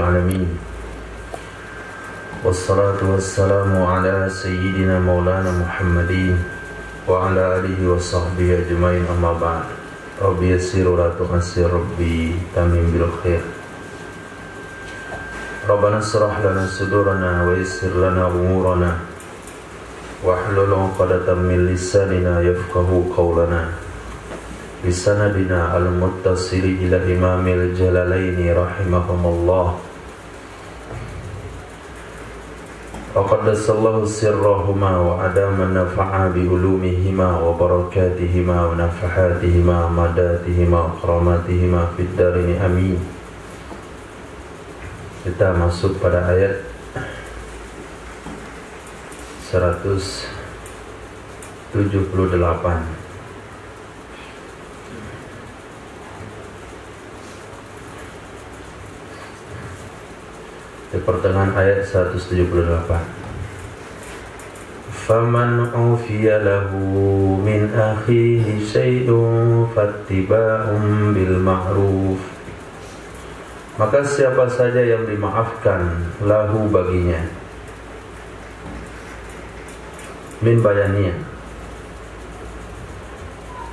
العالمين والصلاة والسلام على سيدنا مولانا محمد وعلى آله وصحبه أجمعين أما بعد ربي يسر ولا تؤسر ربي تمم بالخير ربنا اشرح لنا صدورنا ويسر لنا أمورنا واحلل عقدة من لساننا يفقهوا قولنا بسندنا المتصل إلى إمام الجلالين رحمهم الله وقدس الله سرهما وأدام النفع بعلومهما وبركاتهما ونفحاتهما ومداتهما وكراماتهما في الدارين آمين. Kita masuk pada ayat 178 di pertengahan ayat 178. Faman ufiya lahu min akhihi syai'un fattiba'un bil ma'ruf. Maka siapa saja yang dimaafkan lahu baginya, min bayaniyah,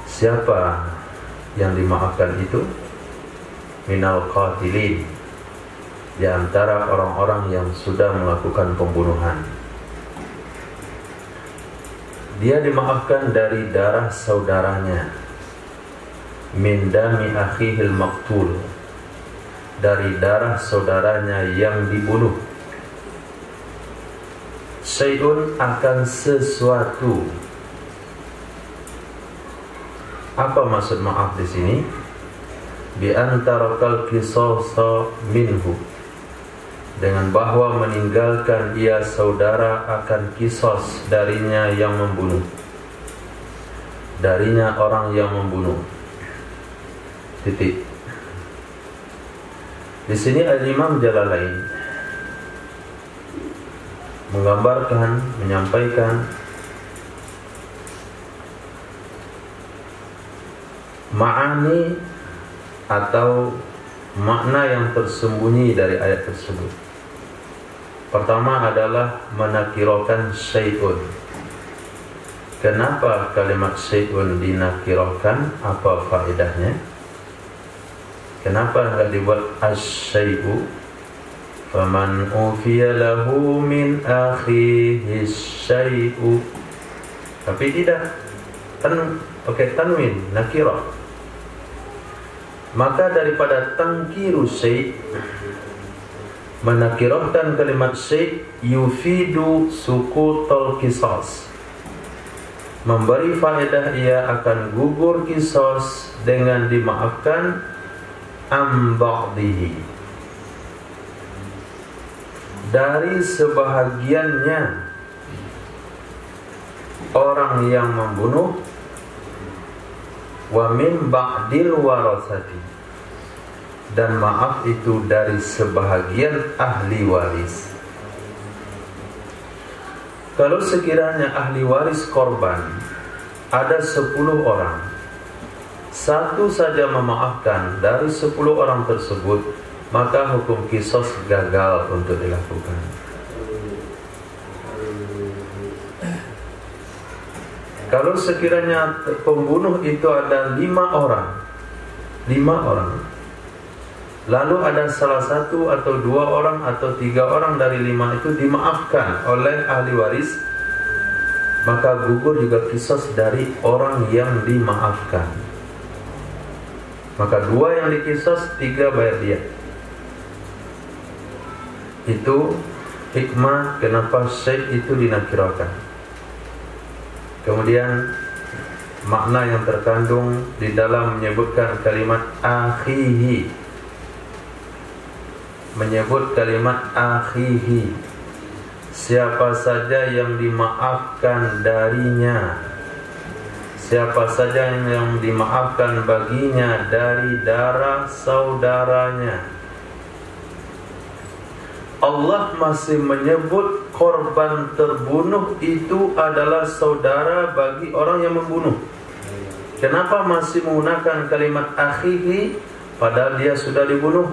siapa yang dimaafkan itu, minal qatilin, di antara orang-orang yang sudah melakukan pembunuhan. Dia dimaafkan dari darah saudaranya, min dami akhihil maqtul, dari darah saudaranya yang dibunuh. Syai'un akan sesuatu. Apa maksud maaf di sini? Bi antara kal qisasa minhu, dengan bahwa meninggalkan ia saudara akan kisos darinya yang membunuh, darinya orang yang membunuh. Titik. Di sini Al-Imam Jalalain menggambarkan, menyampaikan ma'ani atau makna yang tersembunyi dari ayat tersebut. Pertama adalah menakirahkan syai'un. Kenapa kalimat syai'un dinakirahkan? Apa faedahnya? Kenapa enggak dibuat asy-syai'u? Faman ufiya lahu min akhihi syai'u. Tapi tidak, pakai tanwin, nakirah. Maka daripada tangkiru syai', menakirahkan kalimat syai' yufidu sukutul qisas, memberi faedah ia akan gugur qisas dengan dimaafkan amba'dihi, dari sebahagiannya orang yang membunuh, wa min ba'dil warasati, dan maaf itu dari sebahagian ahli waris. Kalau sekiranya ahli waris korban ada 10 orang, satu saja memaafkan dari 10 orang tersebut, maka hukum qisas gagal untuk dilakukan. Kalau sekiranya pembunuh itu ada 5 orang, lalu ada salah satu atau 2 orang atau 3 orang dari 5 itu dimaafkan oleh ahli waris, maka gugur juga qisas dari orang yang dimaafkan. Maka 2 yang diqisas, 3 bayar dia. Itu hikmah kenapa syai' itu dinakirahkan. Kemudian makna yang terkandung di dalam menyebutkan kalimat akhihi, menyebut kalimat akhihi, siapa saja yang dimaafkan darinya, siapa saja yang dimaafkan baginya dari darah saudaranya. Allah masih menyebut korban terbunuh itu adalah saudara bagi orang yang membunuh. Kenapa masih menggunakan kalimat akhihi padahal dia sudah dibunuh?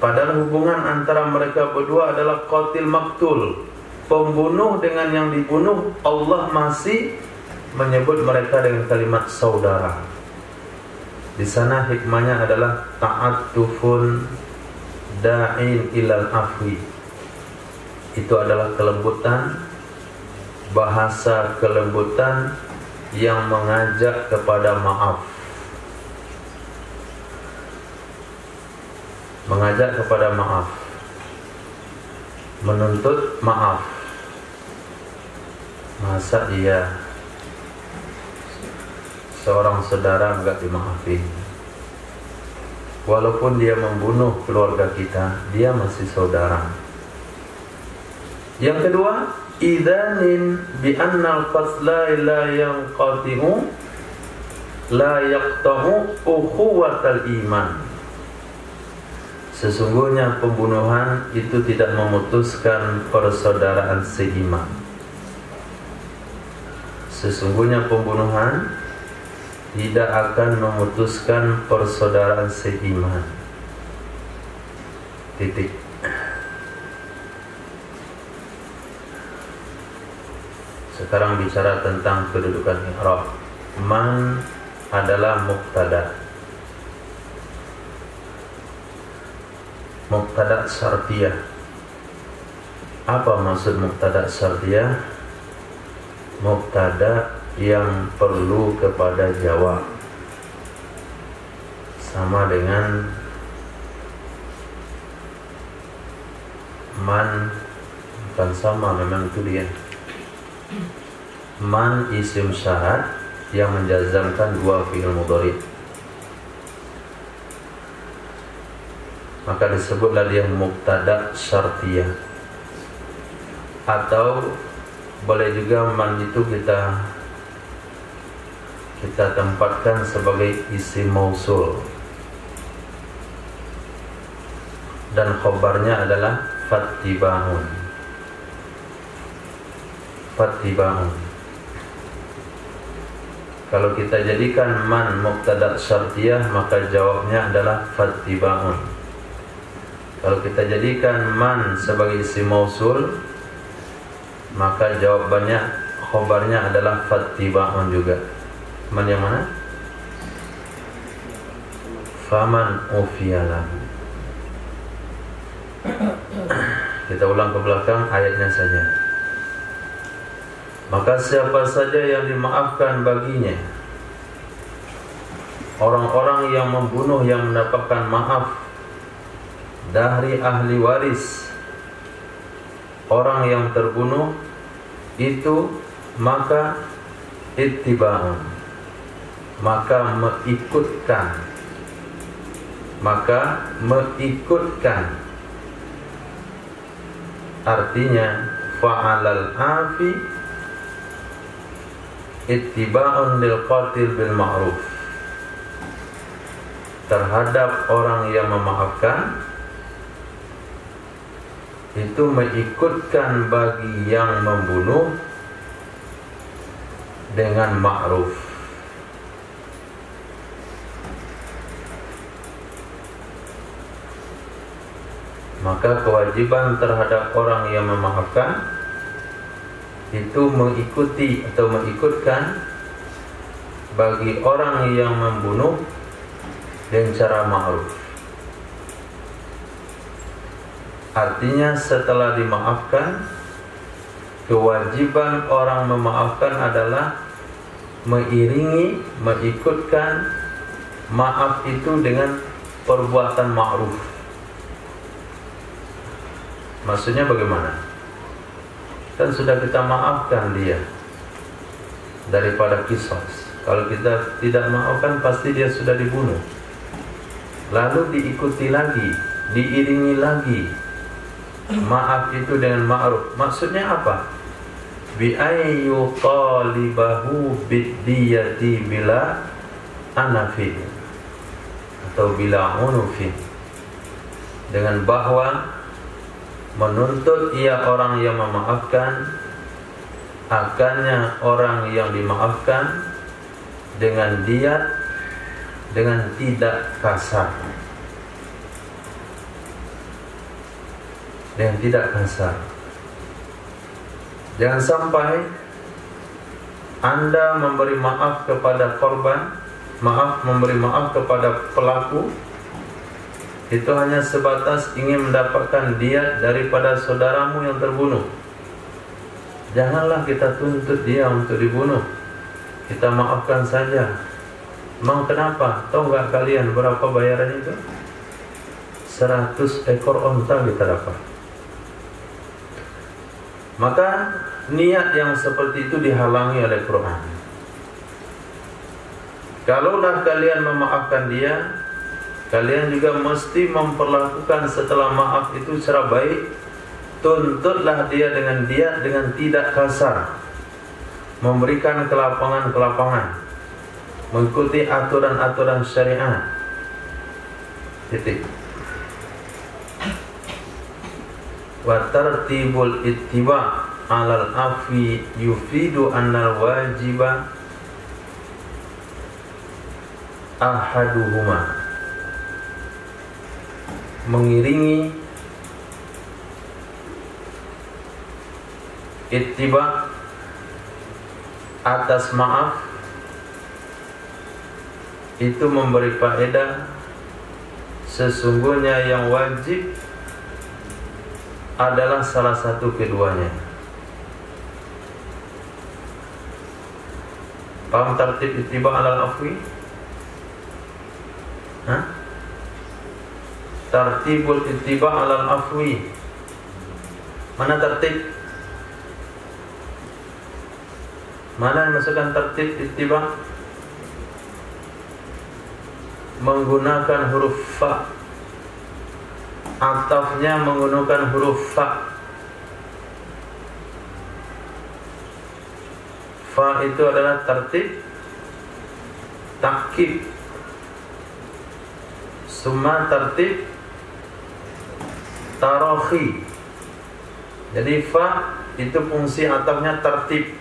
Padahal hubungan antara mereka berdua adalah qatil maktul, pembunuh dengan yang dibunuh. Allah masih menyebut mereka dengan kalimat saudara. Di sana hikmahnya adalah ta'attufun da'in ilal afwi. Itu adalah kelembutan, bahasa kelembutan yang mengajak kepada maaf, mengajak kepada maaf, menuntut maaf. Masa iya seorang saudara enggak dimaafin? Walaupun dia membunuh keluarga kita, dia masih saudara. Yang kedua, idzanin bi annal qatla la yanqati'u la yaqta'u ukhuwatal iman. Sesungguhnya pembunuhan itu tidak memutuskan persaudaraan seiman. Sesungguhnya pembunuhan tidak akan memutuskan persaudaraan seiman. Titik. Sekarang bicara tentang kedudukan i'rab. Man adalah mubtada. Mubtada syartiyah. Apa maksud mubtada syartiyah? Mubtada yang perlu kepada jawab, sama dengan man. Bukan sama, memang itu dia. Man isim syarat yang menjazamkan dua fi'il mudhari, maka disebutlah dia mubtada syartiyah. Atau boleh juga man itu kita tempatkan sebagai isim mausul, dan khobarnya adalah fattiba'un. Fattiba'un. Kalau kita jadikan man mubtada syartiyah, maka jawabnya adalah fattiba'un. Kalau kita jadikan man sebagai isim mausul, maka jawabannya, khobarnya adalah fattiba'un juga. Man yang mana? Faman ufiyalahu. Kita ulang ke belakang ayatnya saja. Maka siapa saja yang dimaafkan baginya, orang-orang yang membunuh yang mendapatkan maaf dari ahli waris orang yang terbunuh itu, maka ittiba'un, maka mengikutkan. Artinya fa'alal afi ittiba'un lil qatil bil ma'ruf. Terhadap orang yang memaafkan, itu mengikutkan bagi yang membunuh dengan ma'ruf. Maka kewajiban terhadap orang yang memaafkan itu mengikuti atau mengikutkan bagi orang yang membunuh dengan cara ma'ruf. Artinya setelah dimaafkan, kewajiban orang memaafkan adalah mengiringi, mengikutkan maaf itu dengan perbuatan ma'ruf. Maksudnya bagaimana? Kan sudah kita maafkan dia daripada kisos. Kalau kita tidak maafkan, pasti dia sudah dibunuh. Lalu diikuti lagi, diiringi lagi maaf itu dengan ma'ruf. Maksudnya apa? Bi ayyu talibahu bidiyati bila anafin, atau bila unufin, dengan bahwa menuntut ia orang yang memaafkan akannya orang yang dimaafkan dengan diat, dengan tidak kasar. dengan tidak kasar. Jangan sampai Anda memberi maaf kepada korban, memberi maaf kepada pelaku, itu hanya sebatas ingin mendapatkan diat daripada saudaramu yang terbunuh. Janganlah kita tuntut dia untuk dibunuh. Kita maafkan saja. Memang kenapa? Tahu nggak kalian berapa bayaran itu? 100 ekor onta kita dapat. Maka niat yang seperti itu dihalangi oleh Quran. Kalaulah kalian memaafkan dia, kalian juga mesti memperlakukan setelah maaf itu secara baik. Tuntutlah dia dengan diat dengan tidak kasar, memberikan kelapangan-kelapangan, mengikuti aturan-aturan syariat. Titik. Wa tartibul ittiba' 'alal afwi yufidu annal wajiba ahaduhuma. Mengiringi ittiba atas maaf itu memberi faedah sesungguhnya yang wajib adalah salah satu keduanya. Paham tertib ittiba alal afwi? Tertibul ittiba alal afwi. Mana tertib? Mana yang masukkan tertib ittiba? Menggunakan huruf fa. Atafnya menggunakan huruf fa. Fa itu adalah tertib, takkib. Summa tertib, tarakhi. Jadi fa itu fungsi atafnya tertib.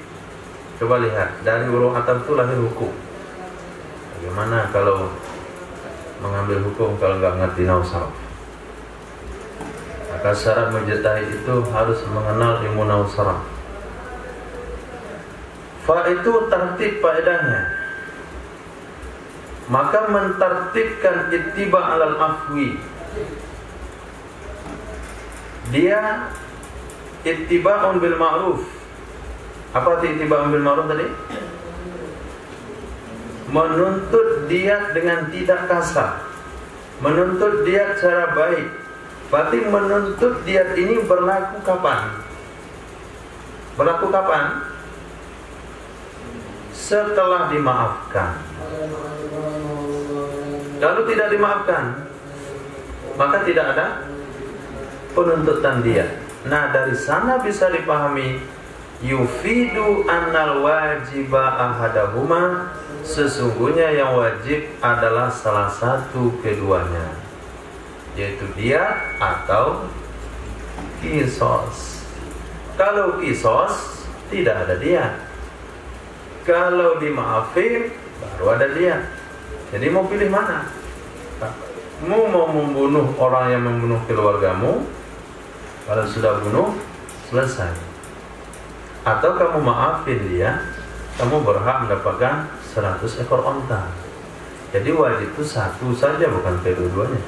Coba lihat, dari huruf ataf itu lahir hukum. Bagaimana kalau mengambil hukum kalau nggak ngerti nahwu sarf? Maka syarat mujtahid itu harus mengenal ilmu nahwu sarf. Fa itu tertib faedahnya. Maka mentertibkan ittiba alal afwi. Dia ittiba'un bil ma'ruf. Apa arti ittiba'un bil ma'ruf tadi? Menuntut diat dengan tidak kasar, menuntut diat secara baik. Berarti menuntut diat ini berlaku kapan? Berlaku kapan? Setelah dimaafkan. Kalau tidak dimaafkan, maka tidak ada penuntutan diat. Nah, dari sana bisa dipahami yufidu annal wajiba ahadahuma, sesungguhnya yang wajib adalah salah satu keduanya, yaitu dia atau kisos. Kalau kisos tidak ada dia, kalau dimaafin baru ada dia. Jadi mau pilih mana? Kamu mau membunuh orang yang membunuh keluargamu, kalau sudah bunuh selesai. Atau kamu maafin dia, kamu berhak mendapatkan 100 ekor onta. Jadi wajib itu satu saja, bukan kedua-duanya.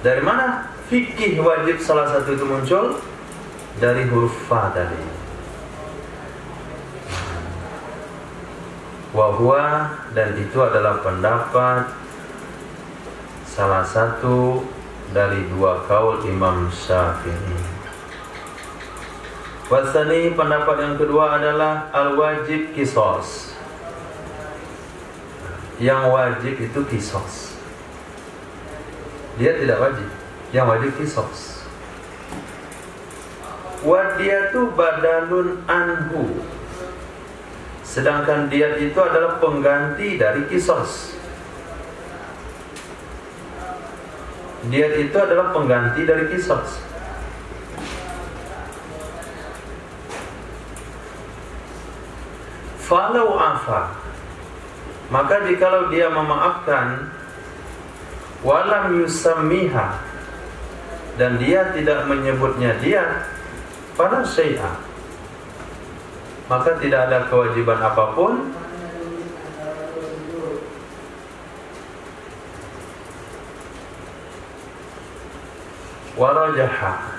Dari mana fikih wajib salah satu itu muncul? Dari huruf fa tadi. Wahwa, dan itu adalah pendapat salah satu dari dua kaul Imam Syafi'i. Wasani, pendapat yang kedua adalah al-wajib kisos. Yang wajib itu kisos. Dia tidak wajib, yang wajib kisos. Wadiyatu badalun anhu. Sedangkan diat itu adalah pengganti dari kisos. Diat itu adalah pengganti dari kisos. Falau afa, maka jikalau dia memaafkan, walam yusammiha, dan dia tidak menyebutnya dia pada syai'ah, maka tidak ada kewajiban apapun warajaha,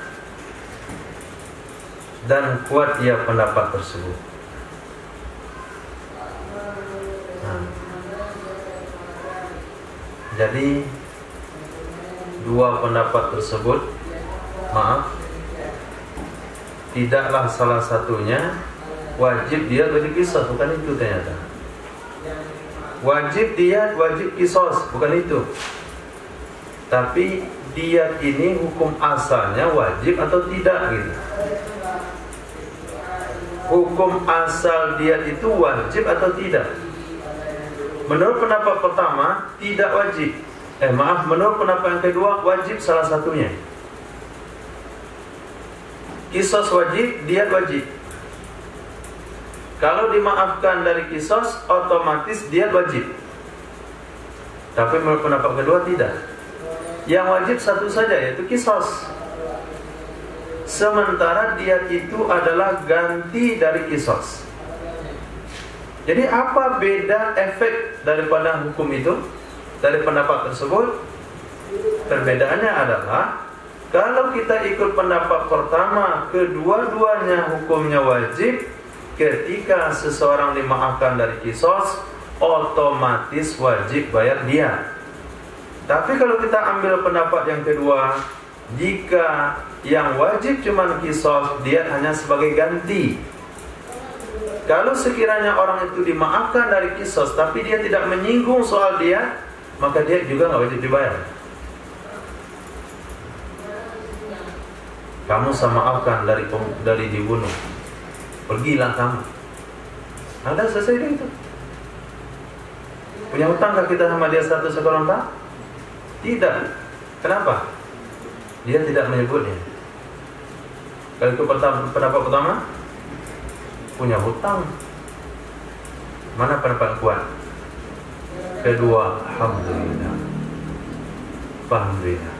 dan kuat ia pendapat tersebut. Jadi dua pendapat tersebut, tidaklah salah satunya wajib dia wajib qisas, bukan itu ternyata. Wajib dia wajib qisas, bukan itu. Tapi dia ini hukum asalnya wajib atau tidak gitu. Hukum asal dia itu wajib atau tidak? Menurut pendapat pertama tidak wajib. Menurut pendapat yang kedua wajib salah satunya. Qisas wajib, diyat wajib. Kalau dimaafkan dari qisas, otomatis diyat wajib. Tapi menurut pendapat kedua tidak. Yang wajib satu saja, yaitu qisas. Sementara diyat itu adalah ganti dari qisas. Jadi apa beda efek daripada hukum itu, dari pendapat tersebut? Perbedaannya adalah kalau kita ikut pendapat pertama, kedua-duanya hukumnya wajib. Ketika seseorang dimaafkan dari qisas, otomatis wajib bayar diyat. Tapi kalau kita ambil pendapat yang kedua, jika yang wajib cuma qisas, diyat hanya sebagai ganti. Kalau sekiranya orang itu dimaafkan dari qisas tapi dia tidak menyinggung soal diyat, maka dia juga nggak wajib dibayar. Kamu saya maafkan dari dibunuh, pergilah kamu. Ada selesai itu. Punya hutangkah kita sama dia 100 ekor unta? Tidak. Kenapa? Dia tidak menyebutnya. Kalau itu pendapat pertama, punya hutang. Mana pendapat kuat? Kedua, alhamdulillah. Alhamdulillah.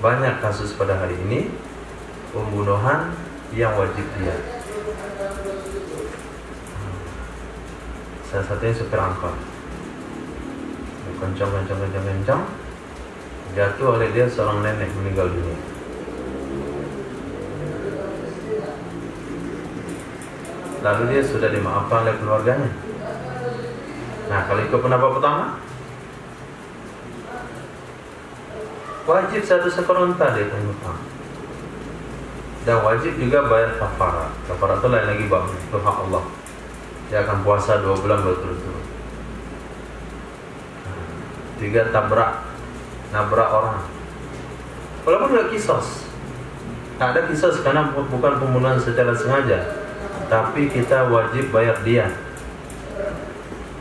Banyak kasus pada hari ini pembunuhan yang wajib dia. Salah satunya supir angkot. Kencang, jatuh oleh dia seorang nenek meninggal dunia. Lalu dia sudah dimaafkan oleh keluarganya. Nah, kalau ikut pendapat pertama, wajib 1 ekor unta dia punya hutang. Dan wajib juga bayar kafarat. Kafarat itu lain lagi bang, itu hak Allah. Dia akan puasa 2 bulan berturut-turut. 3, nabrak orang. Walaupun tidak qisas. Ada qisas karena bukan pembunuhan secara sengaja, tapi kita wajib bayar dia.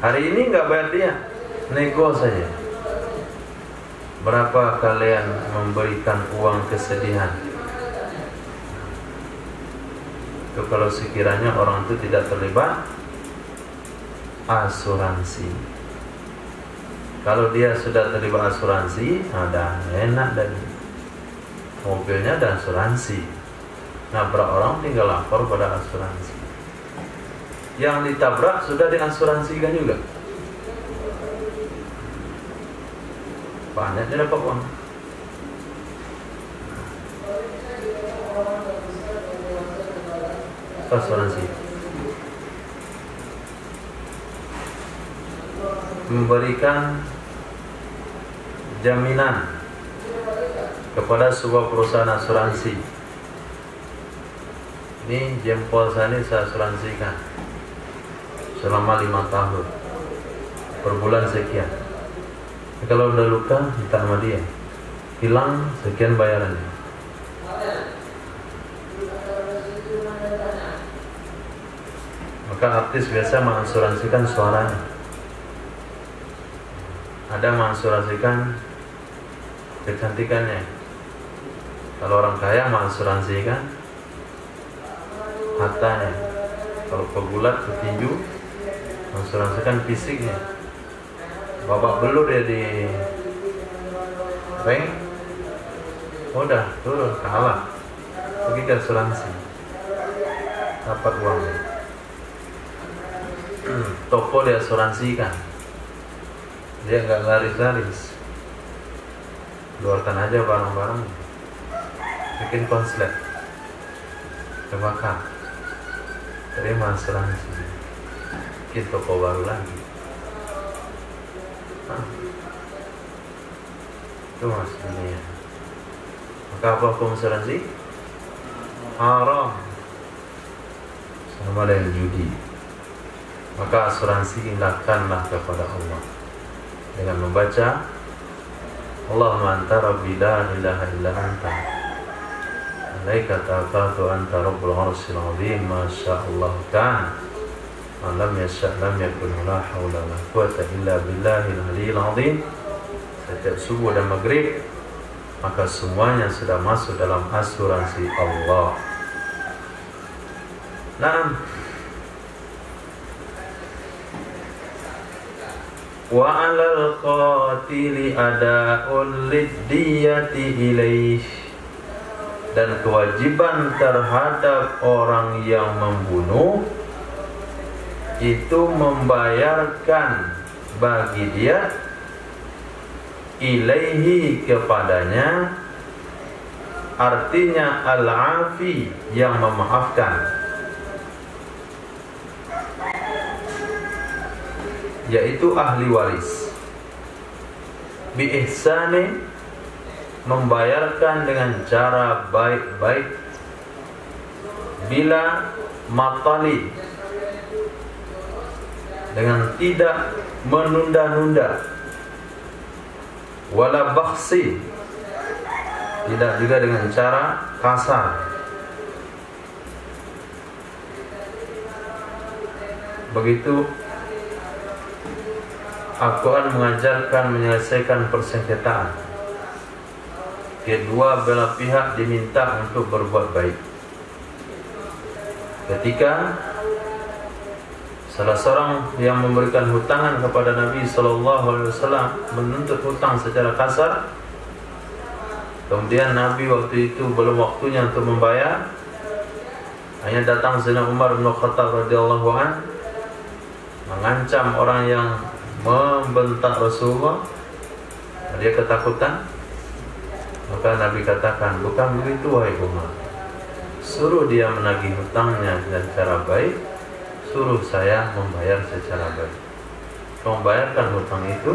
Hari ini nggak bayar dia, nego saja. Berapa kalian memberikan uang kesedihan? Itu kalau sekiranya orang itu tidak terlibat asuransi. Kalau dia sudah terlibat asuransi, ada enak dan mobilnya dan asuransi. Nabrak orang tinggal lapor pada asuransi. Yang ditabrak sudah diasuransikan juga. Banyak dia dapat uang. Asuransi memberikan jaminan kepada sebuah perusahaan asuransi. Ini jempol saya ini saya asuransikan selama 5 tahun, per bulan sekian. Kalau udah luka, minta sama dia, hilang sekian bayarannya. Maka artis biasa mengasuransikan suaranya. Ada mengasuransikan kecantikannya. Kalau orang kaya mengasuransikan hartanya. Kalau pegulat, petinju, mengasuransikan fisiknya. Babak belur dia di ring, udah turun kalah, pergi ke asuransi, dapat uangnya. Toko diasuransikan, dia nggak laris-laris, keluarkan aja barang-barang, bikin konslet, kebakar, terima asuransi, bikin toko baru lagi. Itu mas dunia. Maka apa hukum asuransi? Haram, sama dengan judi. Maka asuransi lakukanlah kepada Allah dengan membaca Allahumma anta rabbi la ilaha illa anta alaika tawakkaltu anta rabbul arsyil azim ma sya'allah kan ma lam yasha' lam yakun la haula wala quwwata illa billahil aliyyil azim. Setiap subuh dan maghrib, maka semuanya sudah masuk dalam asuransi Allah. Naam. Wa 'alal qatili ada'ul liddiyati ilaih, dan kewajiban terhadap orang yang membunuh itu membayarkan bagi dia ilaihi kepadanya, artinya al-afi yang memaafkan, yaitu ahli waris, bi ihsani, membayarkan dengan cara baik-baik, bila matali, dengan tidak menunda-nunda, wala bakhsi, tidak juga dengan cara kasar. Begitu Al-Quran mengajarkan menyelesaikan persengketaan. Kedua belah pihak diminta untuk berbuat baik. Ketika salah seorang yang memberikan hutangan kepada Nabi SAW menuntut hutang secara kasar, kemudian Nabi waktu itu belum waktunya untuk membayar, hanya datang Sayyidina Umar bin Khattab radhiyallahu anhu mengancam orang yang membentak Rasulullah, dia ketakutan. Maka Nabi katakan, bukan begitu wahai Umar, suruh dia menagih hutangnya dengan cara baik, suruh saya membayar secara baik. Kamu bayarkan hutang itu,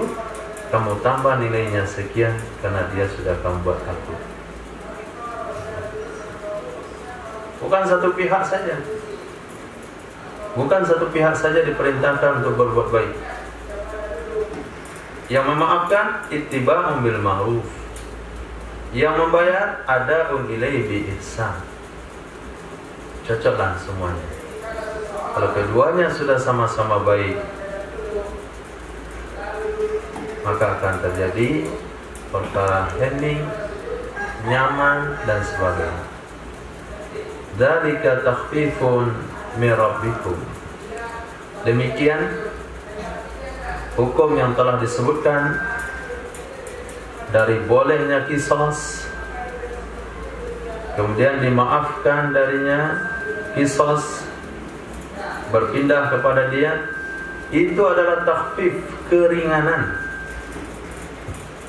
kamu tambah nilainya sekian, karena dia sudah kamu buat takut. Bukan satu pihak saja, bukan satu pihak saja diperintahkan untuk berbuat baik. Yang memaafkan ittiba'un bil ma'ruf, yang membayar ada'un ilaihi bi ihsan. Cocoklah semuanya. Kalau keduanya sudah sama-sama baik, maka akan terjadi perkara hening, nyaman dan sebagainya. Dzalika takhfifun min rabbikum. Demikian hukum yang telah disebutkan dari bolehnya qisas, kemudian dimaafkan darinya qisas, berpindah kepada dia, itu adalah takhfif, keringanan,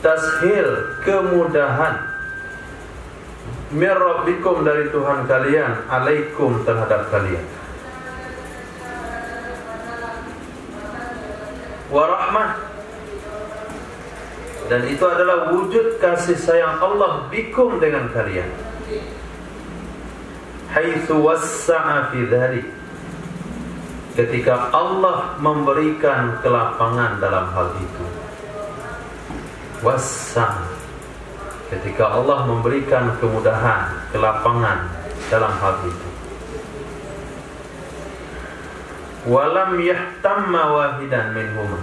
tashil, kemudahan, mir rabbikum, dari Tuhan kalian, alaikum, terhadap kalian, warahmah, dan itu adalah wujud kasih sayang Allah bikum, dengan kalian, haitsu wassa'a fi dzalik, ketika Allah memberikan kelapangan dalam hal itu. Wassa', ketika Allah memberikan kemudahan, kelapangan dalam hal itu. Walam yahtamma wahidan minhuma,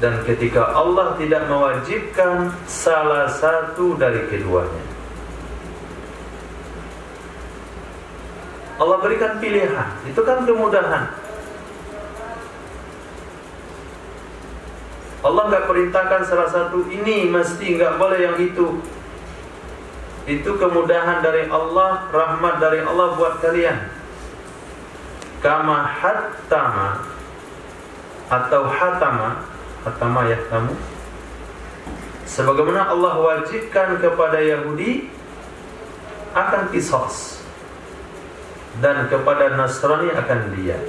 dan ketika Allah tidak mewajibkan salah satu dari keduanya. Allah berikan pilihan, itu kan kemudahan. Allah nggak perintahkan salah satu, ini mesti, nggak boleh yang itu. itu kemudahan dari Allah, rahmat dari Allah buat kalian. Kama hattama atau hatama yahtamu, sebagaimana Allah wajibkan kepada Yahudi akan qisas, dan kepada Nasrani akan diyah.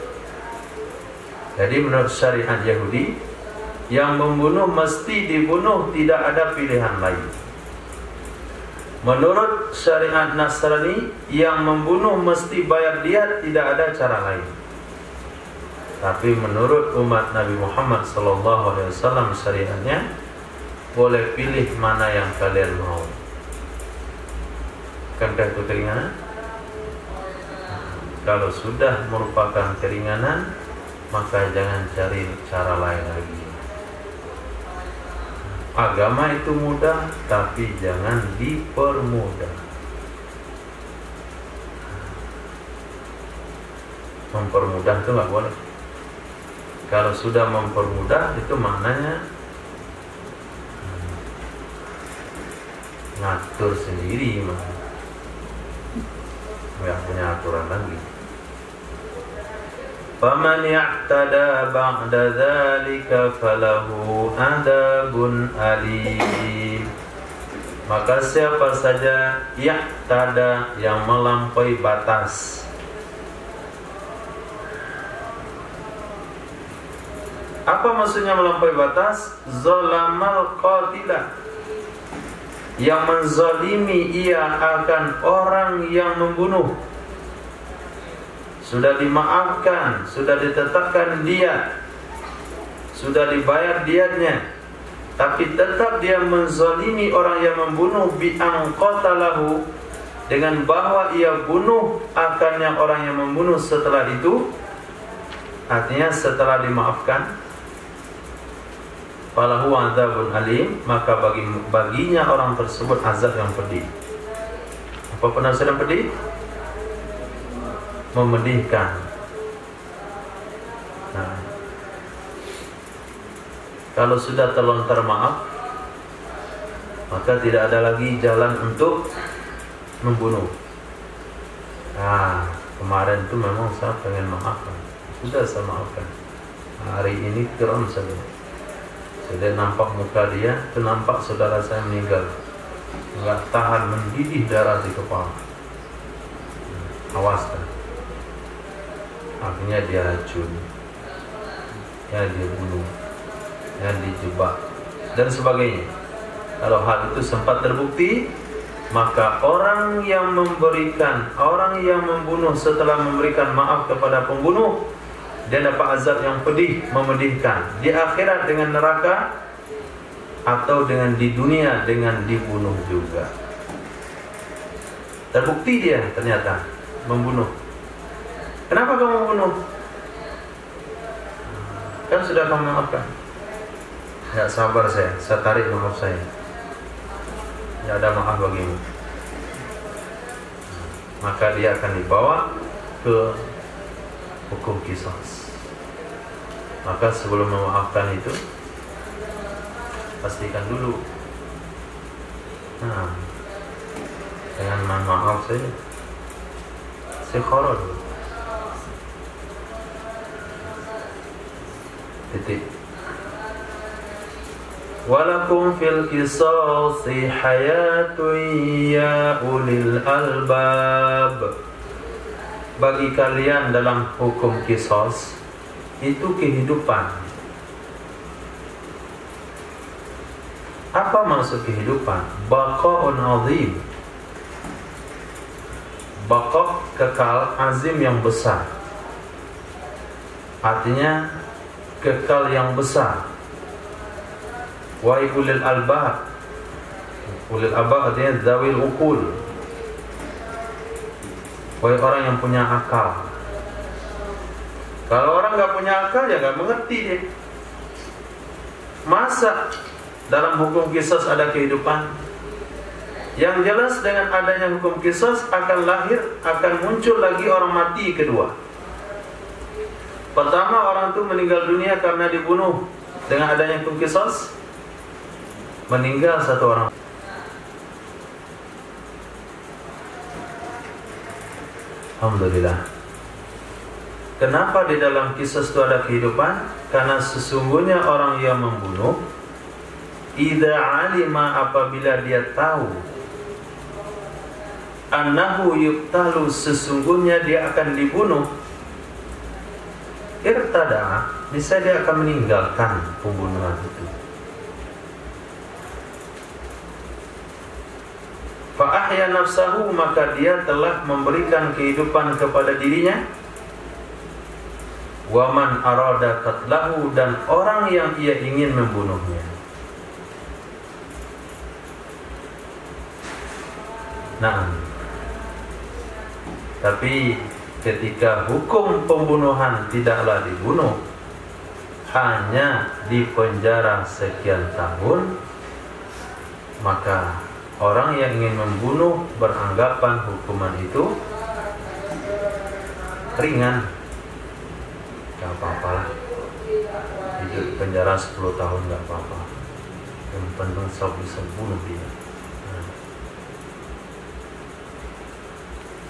Jadi menurut syariat Yahudi, yang membunuh mesti dibunuh, tidak ada pilihan lain. Menurut syariat Nasrani, yang membunuh mesti bayar diyah, tidak ada cara lain. Tapi menurut umat Nabi Muhammad SAW, syariatnya boleh pilih mana yang kalian mau. Bukankah itu keringanan? Kalau sudah merupakan keringanan, maka jangan cari cara lain lagi. Agama itu mudah, tapi jangan dipermudah. Mempermudah itu nggak boleh. Kalau sudah mempermudah, itu maknanya ngatur sendiri, nggak punya aturan lagi. Faman ya'tada ba'da dzalika falahu adabun alim. Maka siapa saja ya'tada, yang melampaui batas. Apa maksudnya melampaui batas? Zalamal qatilah, yang menzalimi ia akan orang yang membunuh. Sudah dimaafkan, sudah ditetapkan dia, sudah dibayar diatnya, tapi tetap dia menzalimi orang yang membunuh, bi'an qatalahu, dengan bahwa ia bunuh akannya orang yang membunuh setelah itu. Artinya setelah dimaafkan, falahu adzabun alim, maka baginya orang tersebut azab yang pedih. Apa penafsiran pedih? Memedihkan. Nah, kalau sudah terlontar maaf, maka tidak ada lagi jalan untuk membunuh. Nah, kemarin itu memang saya pengen maafkan, sudah saya maafkan. Hari ini keren saja. Sudah nampak muka dia, itu nampak saudara saya meninggal, nggak tahan, mendidih darah di kepala. Awas kan. Akhirnya dia racun, ya dia bunuh, ya dijebak, dan sebagainya. Kalau hal itu sempat terbukti, maka orang yang membunuh setelah memberikan maaf kepada pembunuh, dia dapat azab yang pedih, memedihkan di akhirat dengan neraka, atau dengan di dunia dengan dibunuh juga. Terbukti dia ternyata membunuh. Kenapa kamu membunuh? Kan sudah kamu maafkan. Ya sabar, saya tarik maaf saya. Ya ada maaf bagimu. Maka dia akan dibawa ke hukum qisas. Maka sebelum memaafkan itu, pastikan dulu. Nah, jangan maaf saja. Sekharah dulu. Titik. Walakum fil qisasi hayatun ya ulil albab. Bagi kalian dalam hukum qisas itu kehidupan. Apa maksud kehidupan? Baqa'un azim. Baqa' kekal, azim yang besar. Artinya kekal yang besar. Wa ulil albab. Ulil albab artinya zawil uqul. Wahai orang yang punya akal. Kalau orang nggak punya akal, ya nggak mengerti dia. Masa dalam hukum qisas ada kehidupan? Yang jelas dengan adanya hukum qisas akan muncul lagi orang mati kedua. Pertama, orang itu meninggal dunia karena dibunuh. Dengan adanya hukum qisas, meninggal satu orang. Alhamdulillah. Kenapa di dalam kisah itu ada kehidupan? Karena sesungguhnya orang yang membunuh, idza alima, apabila dia tahu, annahu yuqtalu, sesungguhnya dia akan dibunuh, irtada, niscaya dia akan meninggalkan pembunuhan itu. Fa ahya nafsahu, maka dia telah memberikan kehidupan kepada dirinya. Wa man arada qatlahu, dan orang yang ia ingin membunuhnya. Nah, tapi ketika hukum pembunuhan tidaklah dibunuh, hanya dipenjara sekian tahun, maka orang yang ingin membunuh beranggapan hukuman itu ringan, gak apa-apa lah, hidup penjara 10 tahun gak apa-apa, yang penting saya bisa bunuh dia.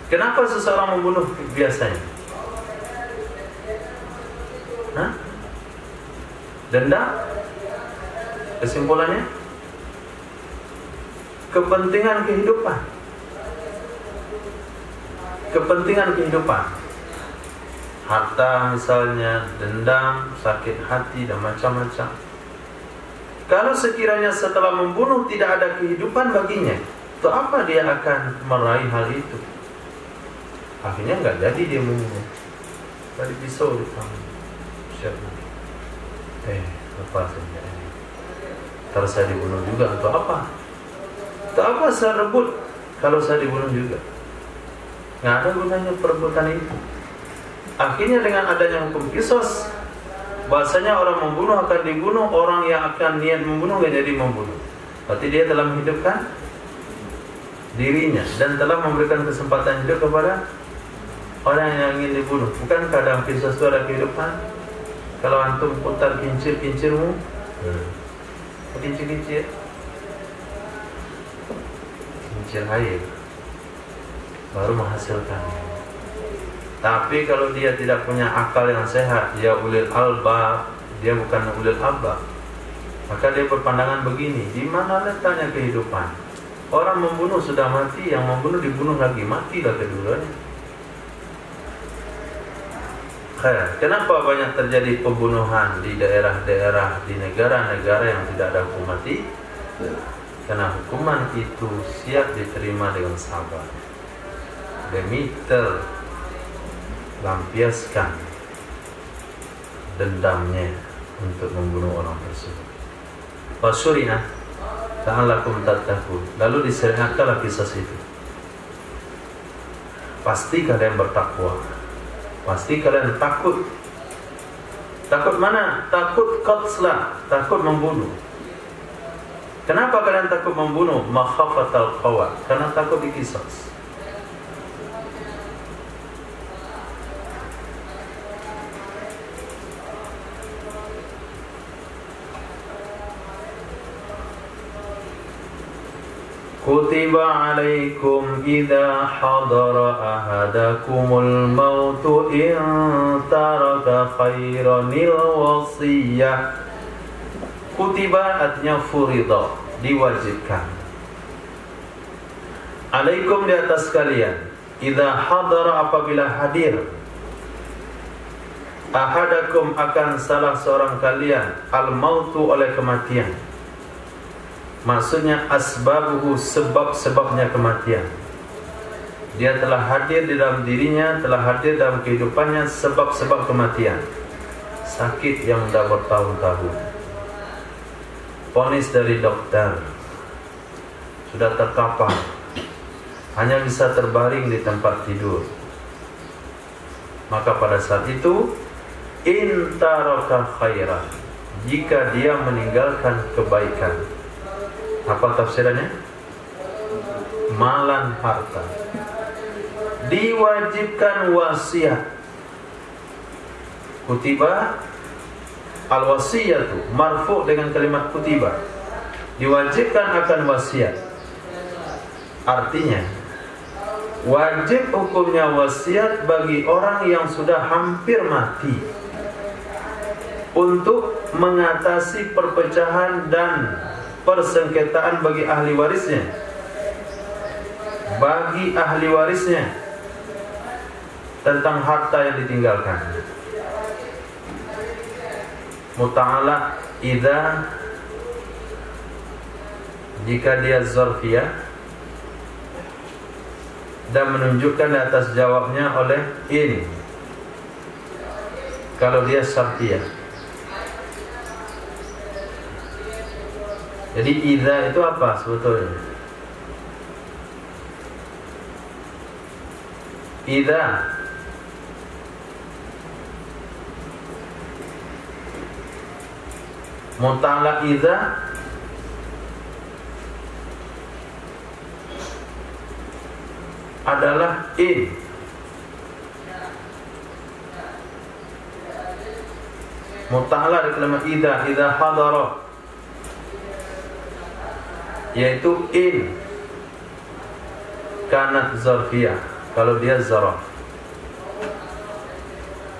Kenapa seseorang membunuh biasanya? Dendam? Kesimpulannya? Kepentingan kehidupan. Kepentingan kehidupan. Harta misalnya, dendam, sakit hati, dan macam-macam. Kalau sekiranya setelah membunuh tidak ada kehidupan baginya, untuk apa dia akan meraih hal itu? Akhirnya nggak jadi dia membunuh. Tadi pisau di tangan. Siapa? Lepas saja ini. Terus saya dibunuh juga, untuk apa? Untuk apa saya rebut kalau saya dibunuh juga? Nggak ada gunanya perebutan itu. Akhirnya dengan adanya hukum kisos, bahasanya orang membunuh akan dibunuh, orang yang akan niat membunuh nggak jadi membunuh. Berarti dia telah menghidupkan dirinya dan telah memberikan kesempatan hidup kepada orang yang ingin dibunuh. Bukan kadang kisos itu ada kehidupan. Kalau antum putar kincir-kincirmu, kincir-kincir air, baru menghasilkan. Tapi kalau dia tidak punya akal yang sehat, dia ulil albab, dia bukan ulil albab, maka dia berpandangan begini, di mana letaknya kehidupan? Orang membunuh sudah mati, yang membunuh dibunuh lagi, matilah keduanya. Kenapa banyak terjadi pembunuhan di daerah-daerah, di negara-negara yang tidak ada hukum mati? Karena hukuman itu siap diterima dengan sabar, demi terlampiaskan dendamnya untuk membunuh orang tersebut. Fasyurina ta'alakum tattaqun, lalu disyariatkanlah kisah itu. Pasti kalian bertakwa, pasti kalian takut. Takut mana? Takut qatsla, takut membunuh. Kenapa kalian takut membunuh? Makhafatal qawat, karena takut dikisos. Kutiba alaikum idza hadara ahadakumul mautu in taraka khairanil wasiyah. Kutiba artinya furida, diwajibkan. Alaikum, di atas kalian. Idza hadara, apabila hadir. Ahadakum, akan salah seorang kalian. Al-mautu, oleh kematian. Maksudnya asbabuhu, sebab-sebabnya kematian. Dia telah hadir di dalam dirinya, telah hadir dalam kehidupannya sebab-sebab kematian. Sakit yang sudah bertahun-tahun, vonis dari dokter, sudah terkapar, hanya bisa terbaring di tempat tidur. Maka pada saat itu, in taraka khairan, jika dia meninggalkan kebaikan. Apa tafsirannya? Malan, harta. Diwajibkan wasiat. Kutiba al-wasiyatu marfu' dengan kalimat kutiba, diwajibkan akan wasiat. Artinya wajib hukumnya wasiat bagi orang yang sudah hampir mati untuk mengatasi perpecahan dan persengketaan bagi ahli warisnya. Bagi ahli warisnya tentang harta yang ditinggalkan. Muta'ala idza, jika dia zarfiyah dan menunjukkan di atas jawabnya oleh in. Kalau dia syartiyah. Jadi idza itu apa sebetulnya? Idza muta'ala idza adalah in. Muta'ala dari kalimat idza hadara, yaitu in kanat zarfiyah kalau dia zaraf,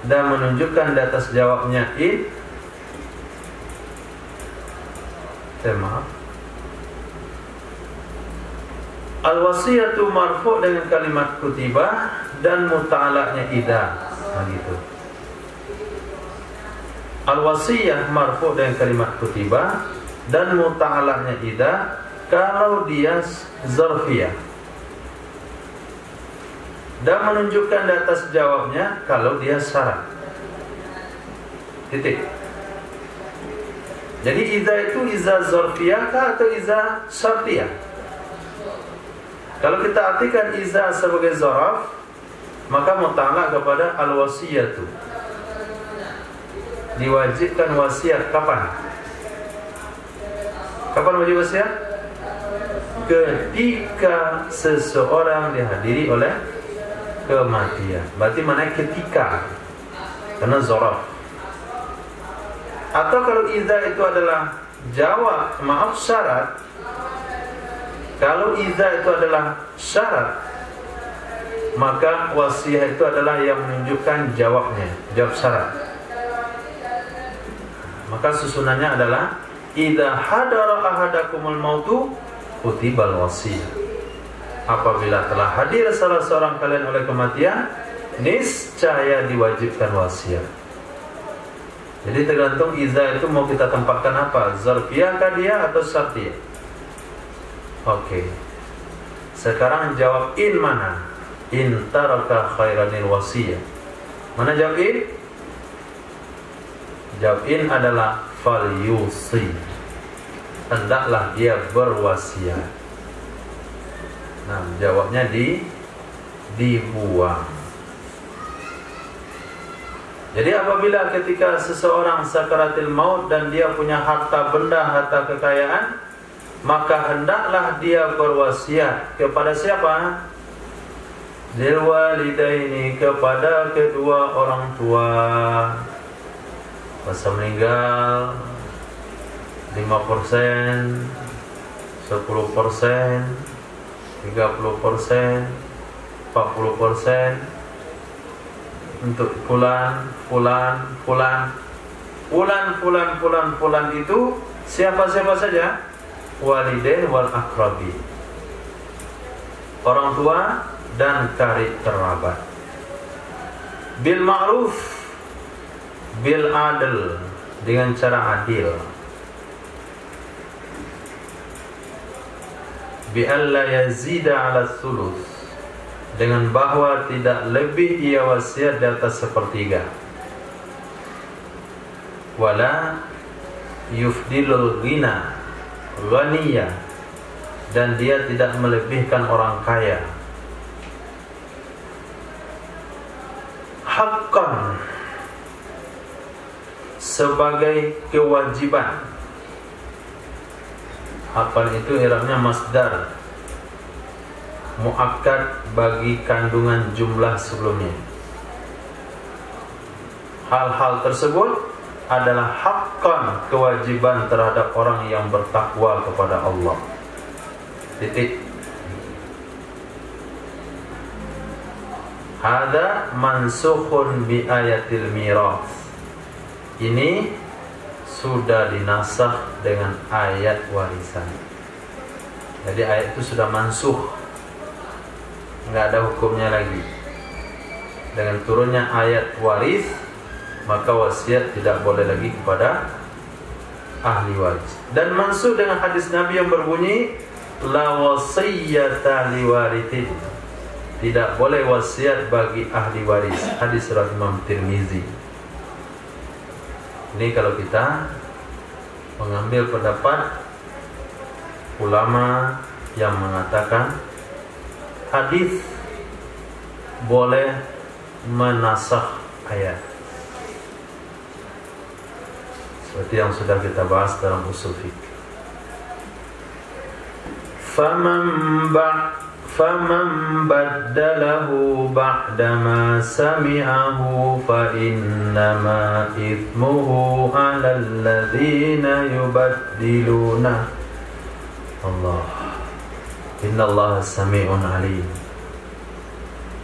dan menunjukkan di atas jawabnya in. Maaf, al-wasiyatu marfu' dengan kalimat kutibah dan muta'alanya idza. Nah gitu. Al-wasiyah marfu' dengan kalimat kutibah dan muta'alanya idza kalau dia zarfiyah, dan menunjukkan di atas jawabnya kalau dia syarat. Titik. Jadi idza itu idza zarfiyah atau idza syartiyah? Kalau kita artikan idza sebagai zaraf, maka muta'alaq kepada al-wasiyatu. Diwajibkan wasiat kapan? Kapan wajib wasiat? Ketika seseorang dihadiri oleh kematian. Berarti mana ketika? Karena zaraf. Atau kalau idza itu adalah jawab, maaf syarat. Kalau idza itu adalah syarat, maka wasiat itu adalah yang menunjukkan jawabnya, jawab syarat. Maka susunannya adalah idza hadara ahadakumul mautu kutibal wasiyah. Apabila telah hadir salah seorang kalian oleh kematian, niscaya diwajibkan wasiat. Jadi tergantung idza itu mau kita tempatkan apa, zarfiyah kah dia atau syartiyah. Oke. Sekarang jawab in mana? In taraka khairanil wasiyah. Mana jawab in? Jawab in adalah fal yusi. Hendaklah dia berwasiat. Nah, jawabnya dibuang. Jadi apabila ketika seseorang sakaratil maut dan dia punya harta benda, harta kekayaan, maka hendaklah dia berwasiat kepada siapa? Lil walidaini, kepada kedua orang tua. Masa meninggal 5%, 10%, 30%, 40% untuk fulan itu siapa-siapa saja? Walidain wal akrabi, orang tua dan karib kerabat. Bil ma'ruf, bil adl, dengan cara adil. Bi alla yazida ala thuluth, dengan bahwa tidak lebih ia wasiat di atas sepertiga. Wala yufdilul ghina ghaniyah, dan dia tidak melebihkan orang kaya. Haqqan, sebagai kewajiban. Haqqan itu i'rabnya masdar muakkad bagi kandungan jumlah sebelumnya. Hal-hal tersebut adalah haqqan, kewajiban terhadap orang yang bertakwa kepada Allah. Titik. Hada mansukhun bi ayatil mirath. Ini sudah dinasakh dengan ayat warisan. Jadi ayat itu sudah mansukh, nggak ada hukumnya lagi. Dengan turunnya ayat waris, maka wasiat tidak boleh lagi kepada ahli waris. Dan mansukh dengan hadis Nabi yang berbunyi la wasiyyata liwarithin. Tidak boleh wasiat bagi ahli waris. Hadis riwayat Imam Tirmizi. Ini kalau kita mengambil pendapat ulama yang mengatakan hadis boleh menasakh ayat, seperti yang sudah kita bahas dalam usul fiqh. Faman baddalahu ba'dama sami'ahu fa innama ithmuhu 'alal ladzina yubaddiluna. Allah, innallaha sami'un 'alim.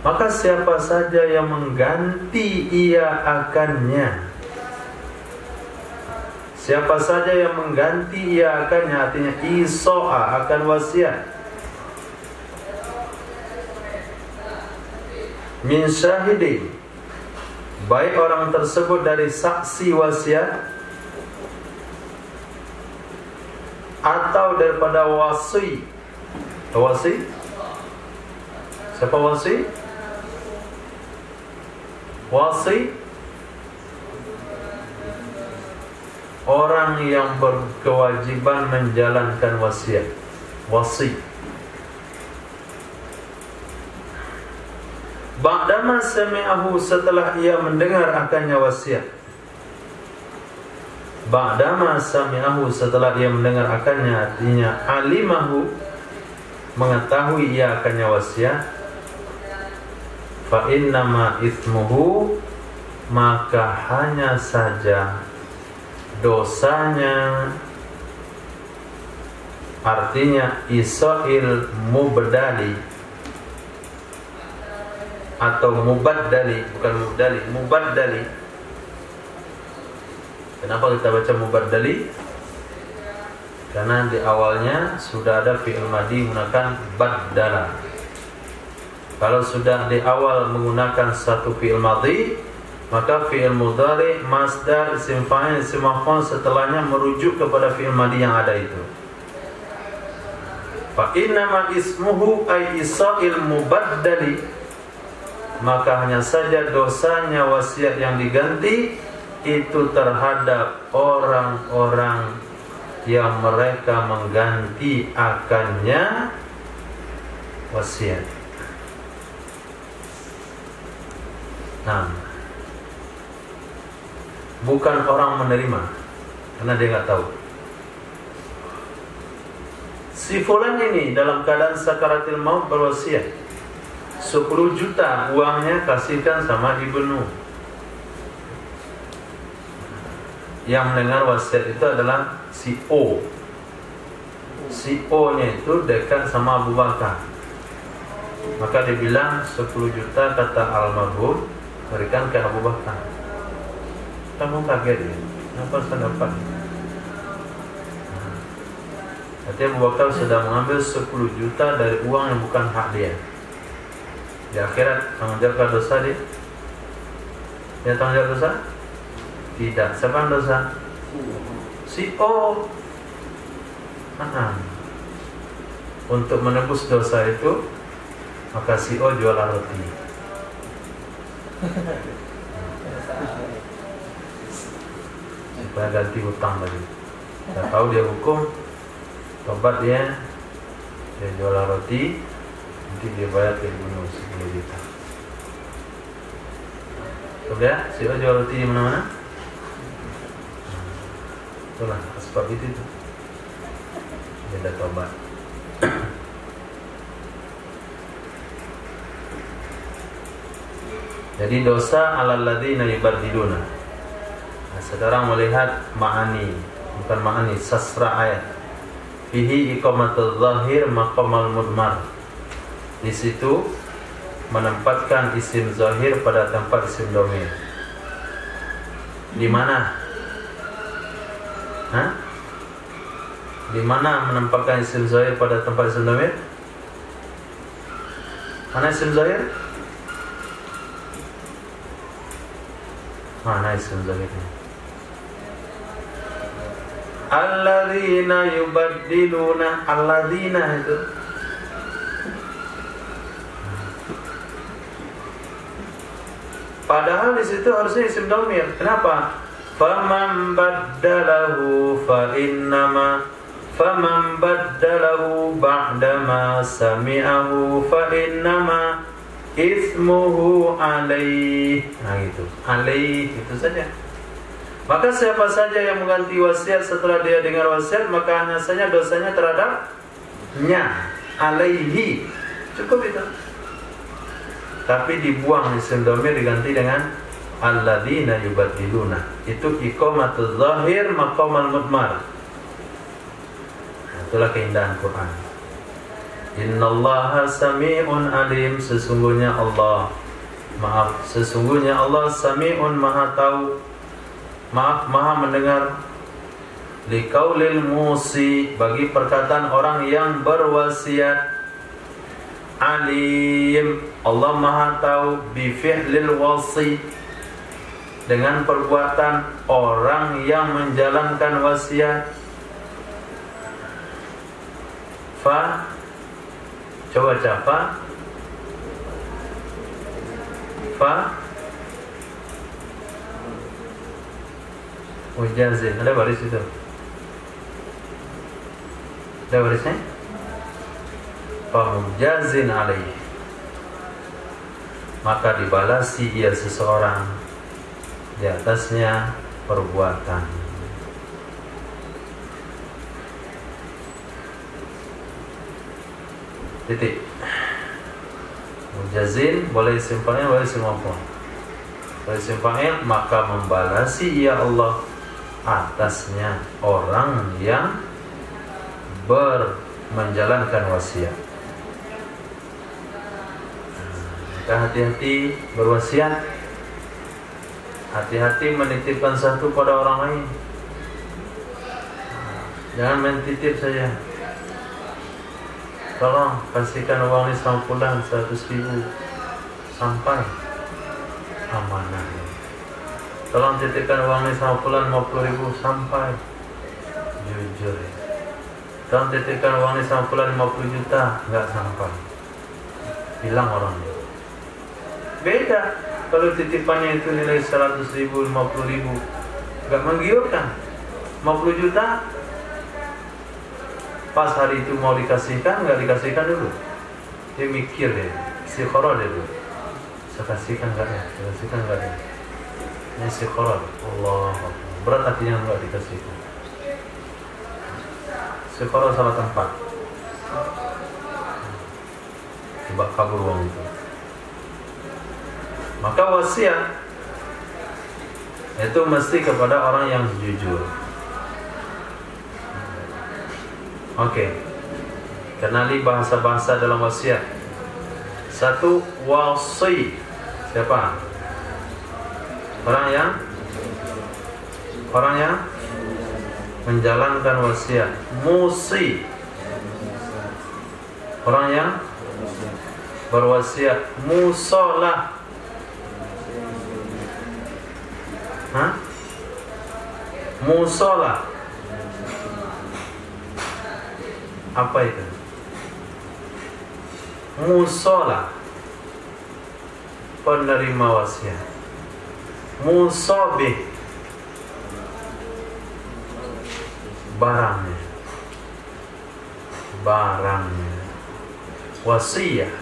Maka siapa saja yang mengganti ia akannya, siapa saja yang mengganti ia akannya, artinya iso'a akan wasiat, min syahidin, baik orang tersebut dari saksi wasiat atau daripada wasi. Wasi? Siapa wasi? Wasi orang yang berkewajiban menjalankan wasiat. Wasi. Ba'dama sami'ahu, setelah ia mendengar akannya wasiat. Ba'dama sami'ahu, setelah ia mendengar akannya, artinya alimahu, mengetahui ia akannya wasiat. Fa innama ithmuhu, maka hanya saja dosanya, artinya isail mubdali atau mubaddali, bukan mubdali, mubaddali. Kenapa kita baca mubaddali? Karena di awalnya sudah ada fi'il madhi menggunakan baddala. Kalau sudah di awal menggunakan satu fi'il madhi, maka fi'il mudhari, masdar, isim fa'il, isim maf'ul setelahnya merujuk kepada fi'il madhi yang ada itu. Fa innama ismuhu ay isail mubaddali, maka hanya saja dosanya wasiat yang diganti itu terhadap orang-orang yang mereka mengganti akannya wasiat. Nah, bukan orang menerima, karena dia nggak tahu. Si fulan ini dalam keadaan sakaratil maut berwasiat 10 juta uangnya kasihkan sama ibnu. Yang mendengar wasiat itu adalah si O. Si O nya itu dekat sama Abu Bakar. Maka dia bilang 10 juta kata almarhum berikan ke Abu Bakar. Kamu kaget ya? Kenapa saya dapat? Artinya Abu Bakar sudah mengambil 10 juta dari uang yang bukan hak dia. Di akhirat tanggung jawab dosa dia? Dia tanggung jawab dosa? Tidak. Siapa yang dosa? Si O. Untuk menebus dosa itu, maka si O jual roti. Supaya ganti hutang tadi. Tidak tahu dia hukum, tobat dia jual roti. Nanti dia bayar ke gunung 10 juta. Sudah, si O jual roti di mana-mana. Itulah sebab itu. Dia dah tobat. Jadi dosa alal ladzina yubaddiluna. Nah, sekarang melihat ma'ani, bukan ma'ani, sastra ayat. Fihi iqamatul zahir maqamal mudmar. Di situ menempatkan isim zahir pada tempat isim dhamir? Di mana? Hah? Di mana menempatkan isim zahir pada tempat isim dhamir? Mana isim zahir? Mana isim zahirnya? Alladzina yubaddiluna, alladzina itu. Padahal di situ harusnya isim dhamir. Kenapa? Faman baddalahu fa innama, faman baddalahu ba'dama sami'ahu fa innama ismuhu alaih. Nah gitu, alaih itu saja. Maka siapa saja yang mengganti wasiat setelah dia dengar wasiat, maka hanya saja dosanya terhadapnya, alaihi. Cukup itu. Tapi dibuang isim dhamir diganti dengan alladzina yubaddiluna. Itu iqamatul zahir maqamal mudmar. Itulah keindahan Quran. Innallaha sami'un alim. Sesungguhnya Allah sami'un maha tahu, maha mendengar. Liqaulil musi, bagi perkataan orang yang berwasiat. Alim, Allah maha tahu. Bi fi'lil wasi, dengan perbuatan orang yang menjalankan wasiat. Fa, coba capa. Fa mujazin, ada baris itu? Ada barisnya? Fa mujazin alaih, maka dibalasi ia seseorang di atasnya perbuatan. Titik. Mujazin boleh isim fa'il, boleh isim maf'ul. Boleh isim fa'il, maka membalasi ia Allah atasnya orang yang menjalankan wasiat. Maka hati-hati berwasiat. Hati-hati menitipkan satu pada orang lain. Jangan main titip saja. Tolong kasihkan uang ini sama pulang 100.000 sampai amanah. Tolong titipkan uang ini sama pulang 50.000 sampai jujur. Tolong titipkan uang ini sama pulang 50 juta, nggak sampai. Hilang orangnya. Beda. Kalau titipannya itu nilai 100.000, 50.000, nggak menggiurkan. 50 juta, pas hari itu mau dikasihkan, nggak dikasihkan dulu. Dia mikir deh, istiqoroh deh dulu. Saya kasihkan nggak ya? Saya kasihkan nggak ya? Ini istiqoroh. Allah, berat hatinya nggak dikasihkan. Istiqoroh salah tempat. Coba kabur uang itu. Maka wasiat itu mesti kepada orang yang jujur. Oke. Kenali bahasa-bahasa dalam wasiat. Satu, wasi. Siapa? Orang yang menjalankan wasiat. Musi, orang yang berwasiat. Musolah. Musolah. Apa itu? Musolah, penerima wasiat. Musobih, barangnya. Wasiyah,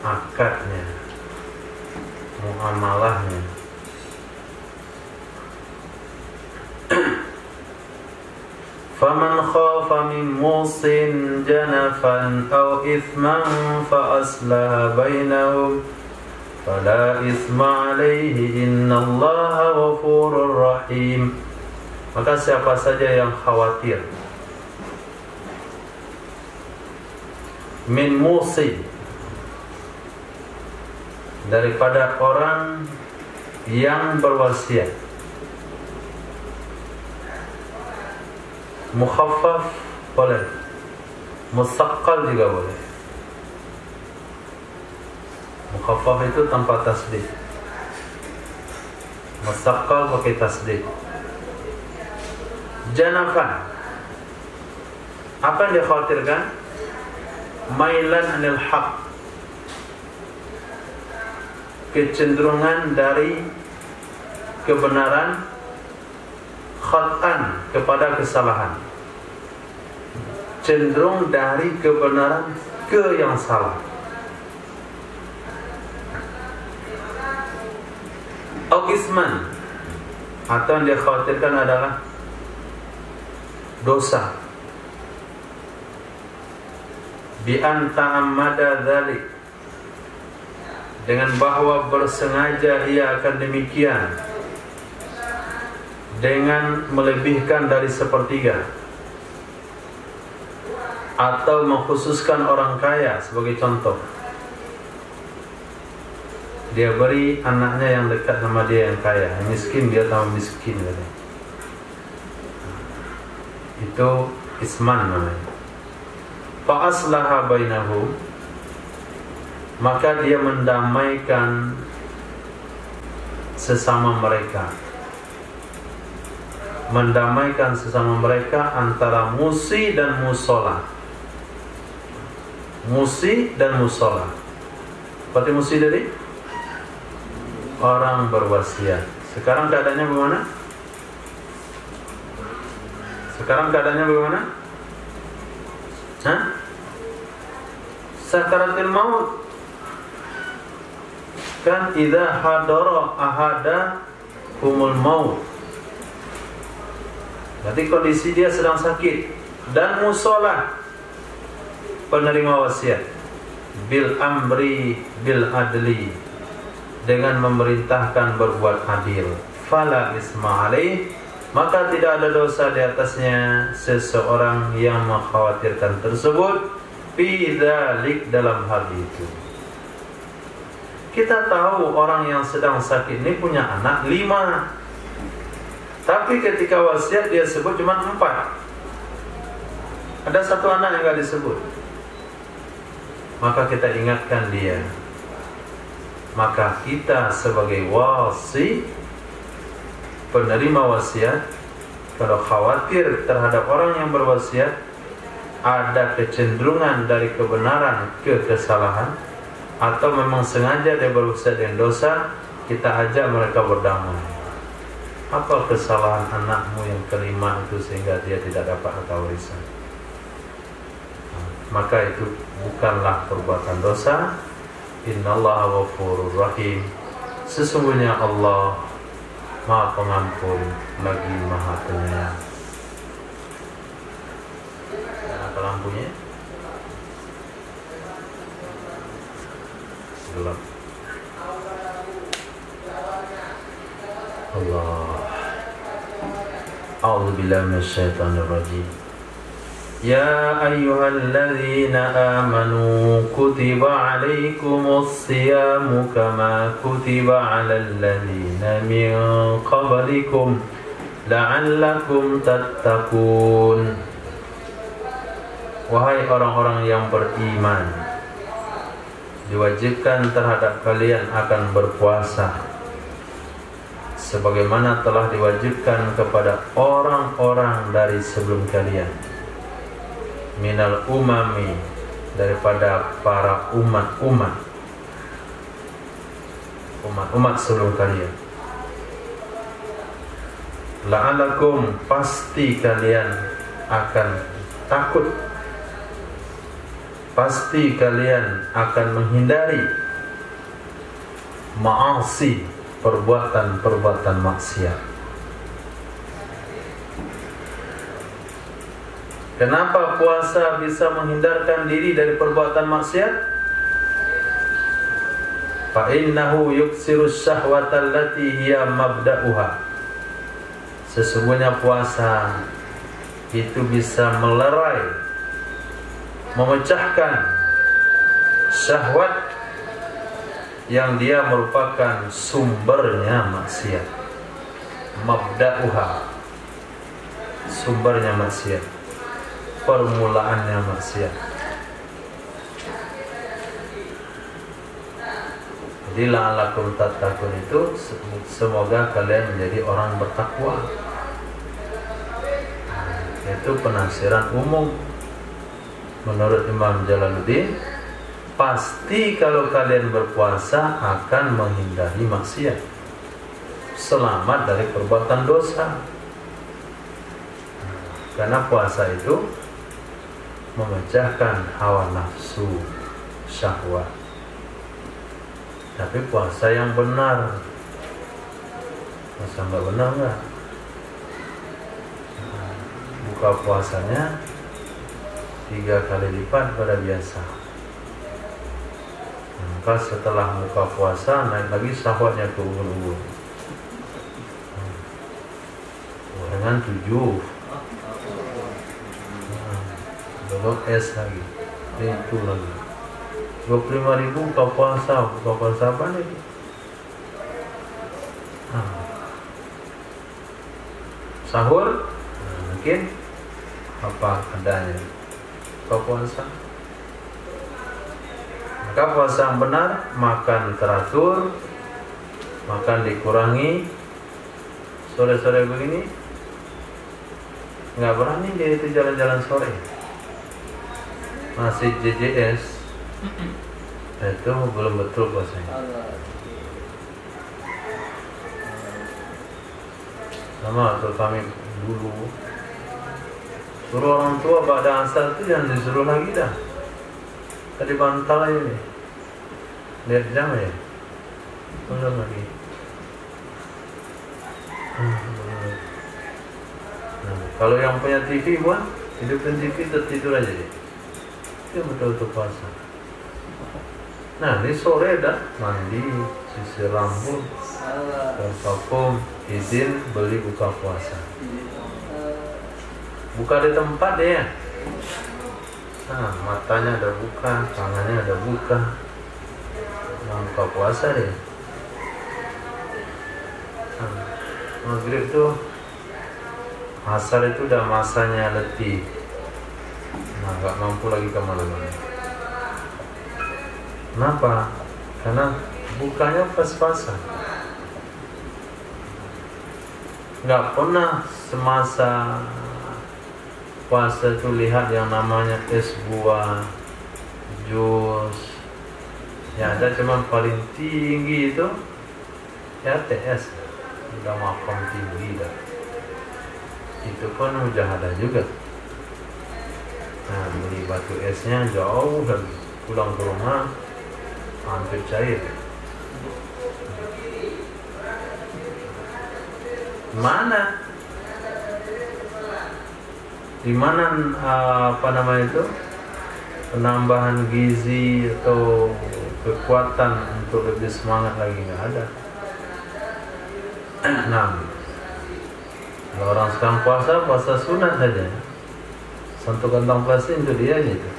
akadnya, muamalahnya. Faman khafa min musin janafan aw ithman fa aslaha bainahum fala ithma alaihi innallaha ghafurur rahim. Maka siapa saja yang khawatir min musi, daripada orang yang berwasiat. Mukhaffaf boleh, musaqqal juga boleh. Mukhaffaf itu tanpa tasdid, musaqqal pakai tasdid. Janafan, apa yang dikhawatirkan? Mailan anil haq, kecenderungan dari kebenaran, khat'an kepada kesalahan, cenderung dari kebenaran ke yang salah. Al-Isman, atau yang dikhawatirkan adalah dosa. Bi an ta'ammada dzalik, dengan bahwa bersengaja ia akan demikian, dengan melebihkan dari sepertiga, atau mengkhususkan orang kaya sebagai contoh. Dia beri anaknya yang dekat sama dia yang kaya, yang miskin dia tambah miskin katanya. Itu isman namanya. Fa aslaha bainahum, maka dia mendamaikan sesama mereka. Mendamaikan sesama mereka antara musi dan musola. Musi dan musola. Seperti musi tadi, orang berwasiat. Sekarang keadaannya bagaimana? Sekarang keadaannya bagaimana? Hah? Sakaratul maut. Kan idza hadara ahada humul maut. Berarti kondisi dia sedang sakit. Dan musola, penerima wasiat, bil amri bil adli, dengan memerintahkan berbuat adil. Fala isma alaih, maka tidak ada dosa di atasnya seseorang yang mengkhawatirkan tersebut, fi dzalik, dalam hal itu. Kita tahu orang yang sedang sakit ini punya anak 5, tapi ketika wasiat dia sebut cuma 4. Ada 1 anak yang gak disebut. Maka kita ingatkan dia. Maka kita sebagai wasi, penerima wasiat, kalau khawatir terhadap orang yang berwasiat ada kecenderungan dari kebenaran ke kesalahan, atau memang sengaja dia berwasiat dengan dosa, kita ajak mereka berdamai. Apa kesalahan anakmu yang ke-5 itu sehingga dia tidak dapat harta warisan? Maka itu bukanlah perbuatan dosa. Innallaha ghafurur rahim, sesungguhnya Allah Maha Pengampun lagi Maha Penyayang. Ada lampunya? Gelap. Allah. A'udzubillahi minasyaitonir rajim. Ya ayyuhalladzina amanu kutiba alaikumus siyamu kama kutiba alal ladzina min qablikum la'allakum tattaqun. Wahai orang-orang yang beriman, diwajibkan terhadap kalian akan berpuasa sebagaimana telah diwajibkan kepada orang-orang dari sebelum kalian, minal umami, daripada para umat-umat sebelum kalian. La'alakum, pasti kalian akan takut, pasti kalian akan menghindari ma'asi, perbuatan-perbuatan maksiat. Kenapa puasa bisa menghindarkan diri dari perbuatan maksiat? Fa innahu yuksiru syahwata allati hiya mabda'uha. Sesungguhnya puasa itu bisa melerai, memecahkan syahwat yang dia merupakan sumbernya maksiat. Mabda'uha, sumbernya maksiat, permulaannya maksiat. Jadi la'allakum tattaqun itu semoga kalian menjadi orang bertakwa. Itu penafsiran umum menurut Imam Jalaluddin. Pasti kalau kalian berpuasa akan menghindari maksiat, selamat dari perbuatan dosa. Karena puasa itu memecahkan hawa nafsu, syahwat. Tapi puasa yang benar, puasa nggak benar nggak? Buka puasanya 3 kali lipat pada biasa. Maka setelah buka puasa naik lagi syahwatnya ke ubun-ubun. Dengan 7 belum es lagi, itu lagi 25.000 buka puasa apa nih? Sahur mungkin apa adanya buka puasa. Maka puasa yang benar, makan teratur, makan dikurangi. Sore-sore begini nggak berani dia itu jalan-jalan sore, masih JJS, itu belum betul puasanya. Sama atau kami dulu suruh orang tua pada asar itu jangan disuruh lagi dah. Tadi bantal aja nih, lihat jam ya, belum lagi. Nah, kalau yang punya TV buat hidupin TV tertidur aja deh. Itu betul-betul puasa. Nah ini sore dah mandi, sisir rambut, parfum, izin beli buka puasa. Buka di tempat deh ya. Nah, matanya ada buka, tangannya ada buka. Nah, buka puasa deh. Nah, maghrib tuh, asar itu udah masanya letih. Nah, nggak mampu lagi kemana-mana. Kenapa? Karena bukanya pas-pasan. Nggak pernah semasa puasa itu lihat yang namanya es buah, jus. Ya ada cuman paling tinggi itu ya TS, udah makan tinggi dah. Itu pun mujahadah juga. Nah beli batu esnya jauh lagi, pulang ke rumah hampir cair. Mana? Di mana apa namanya itu penambahan gizi atau kekuatan untuk lebih semangat lagi nggak ada. Nah, kalau orang sekarang puasa sunat saja, satu kantong plastik untuk dia gitu,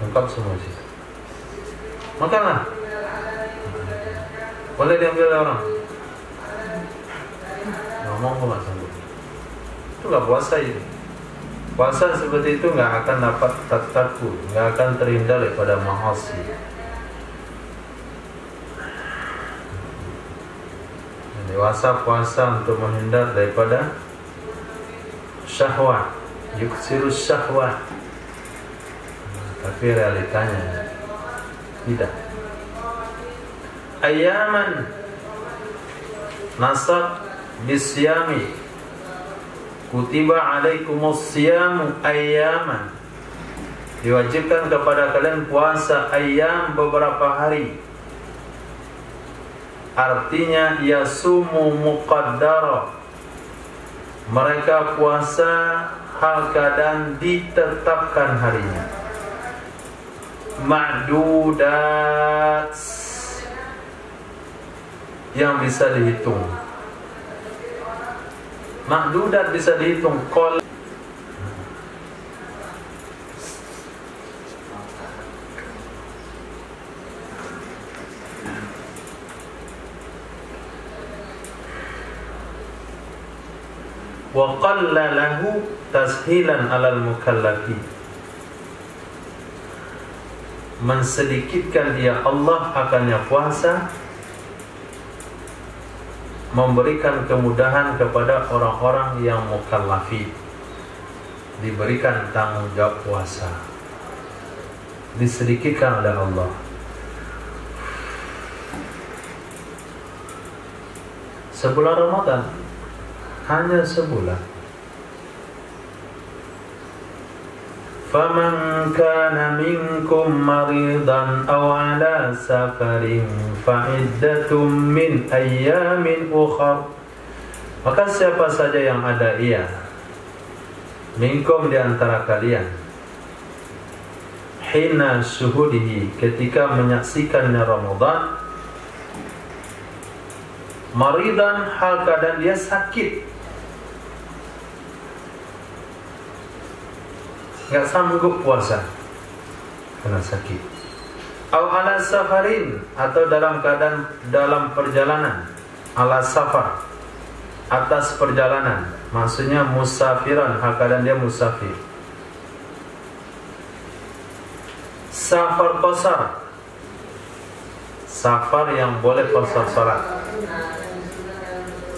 lengkap semua sih. Makanlah, boleh diambil orang. Ngomong kok nggak sanggup. Itu nggak puasa itu. Puasa seperti itu nggak akan dapat tattaqu, nggak akan terhindar daripada ma'asi. Dewasa puasa untuk menghindar daripada syahwat, yuksirus syahwat. Tapi realitanya tidak. Ayaman nasab bisyami, kutiba alaikumus siyamu ayyaman, diwajibkan kepada kalian puasa ayyam, beberapa hari. Artinya yasumu muqaddara, mereka puasa hal keadaan ditetapkan harinya. Ma'dudat, yang bisa dihitung. Ma'dudat bisa dihitung. wa qallalahu tashilan 'alal mukallafi. Mensedikitkan dia Allah akannya puasa, memberikan kemudahan kepada orang-orang yang mukallafi, diberikan tanggung jawab puasa, disedikitkan oleh Allah. Sebulan Ramadan, hanya sebulan. Faman kana minkum maridan aw ala safarin fa iddatum min ayyamin ukhra. Maka siapa saja yang ada minkum di antara kalian, hina syuhudihi, ketika menyaksikannya Ramadan, maridan hal keadaan dia sakit, nggak sanggup puasa karena sakit, atau ala safarin, atau dalam keadaan dalam perjalanan, ala safar, atas perjalanan, maksudnya musafiran, hal keadaan dia musafir. Safar qasar, safar yang boleh qasar salat,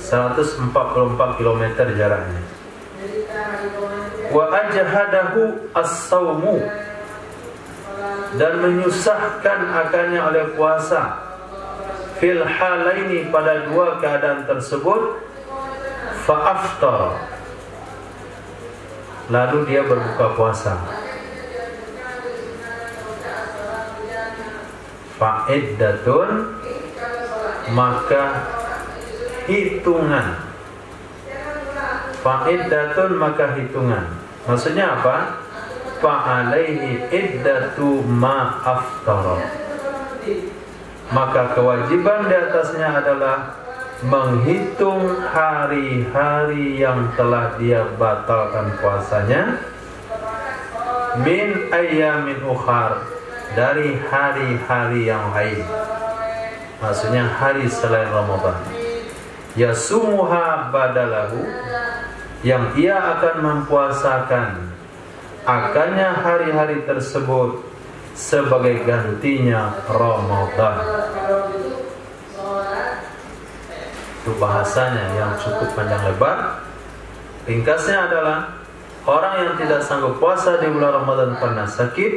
144 km jaraknya. Wa ajhadahu as-sawmu, dan menyusahkan akannya oleh puasa, fil halaini, pada dua keadaan tersebut, fa aftar, lalu dia berbuka puasa, fa iddatun, maka hitungan, fa iddatun, maka hitungan. Maksudnya apa? Fa alaihi iddatu ma aftara, maka kewajiban di atasnya adalah menghitung hari-hari yang telah dia batalkan puasanya, min ayyamin ukhar, dari hari-hari yang lain, maksudnya hari selain Ramadan. Yasumuha badalahu, yang ia akan mempuasakan akannya hari-hari tersebut sebagai gantinya Ramadan. Itu bahasanya yang cukup panjang lebar. Ringkasnya adalah orang yang tidak sanggup puasa di bulan Ramadan karena sakit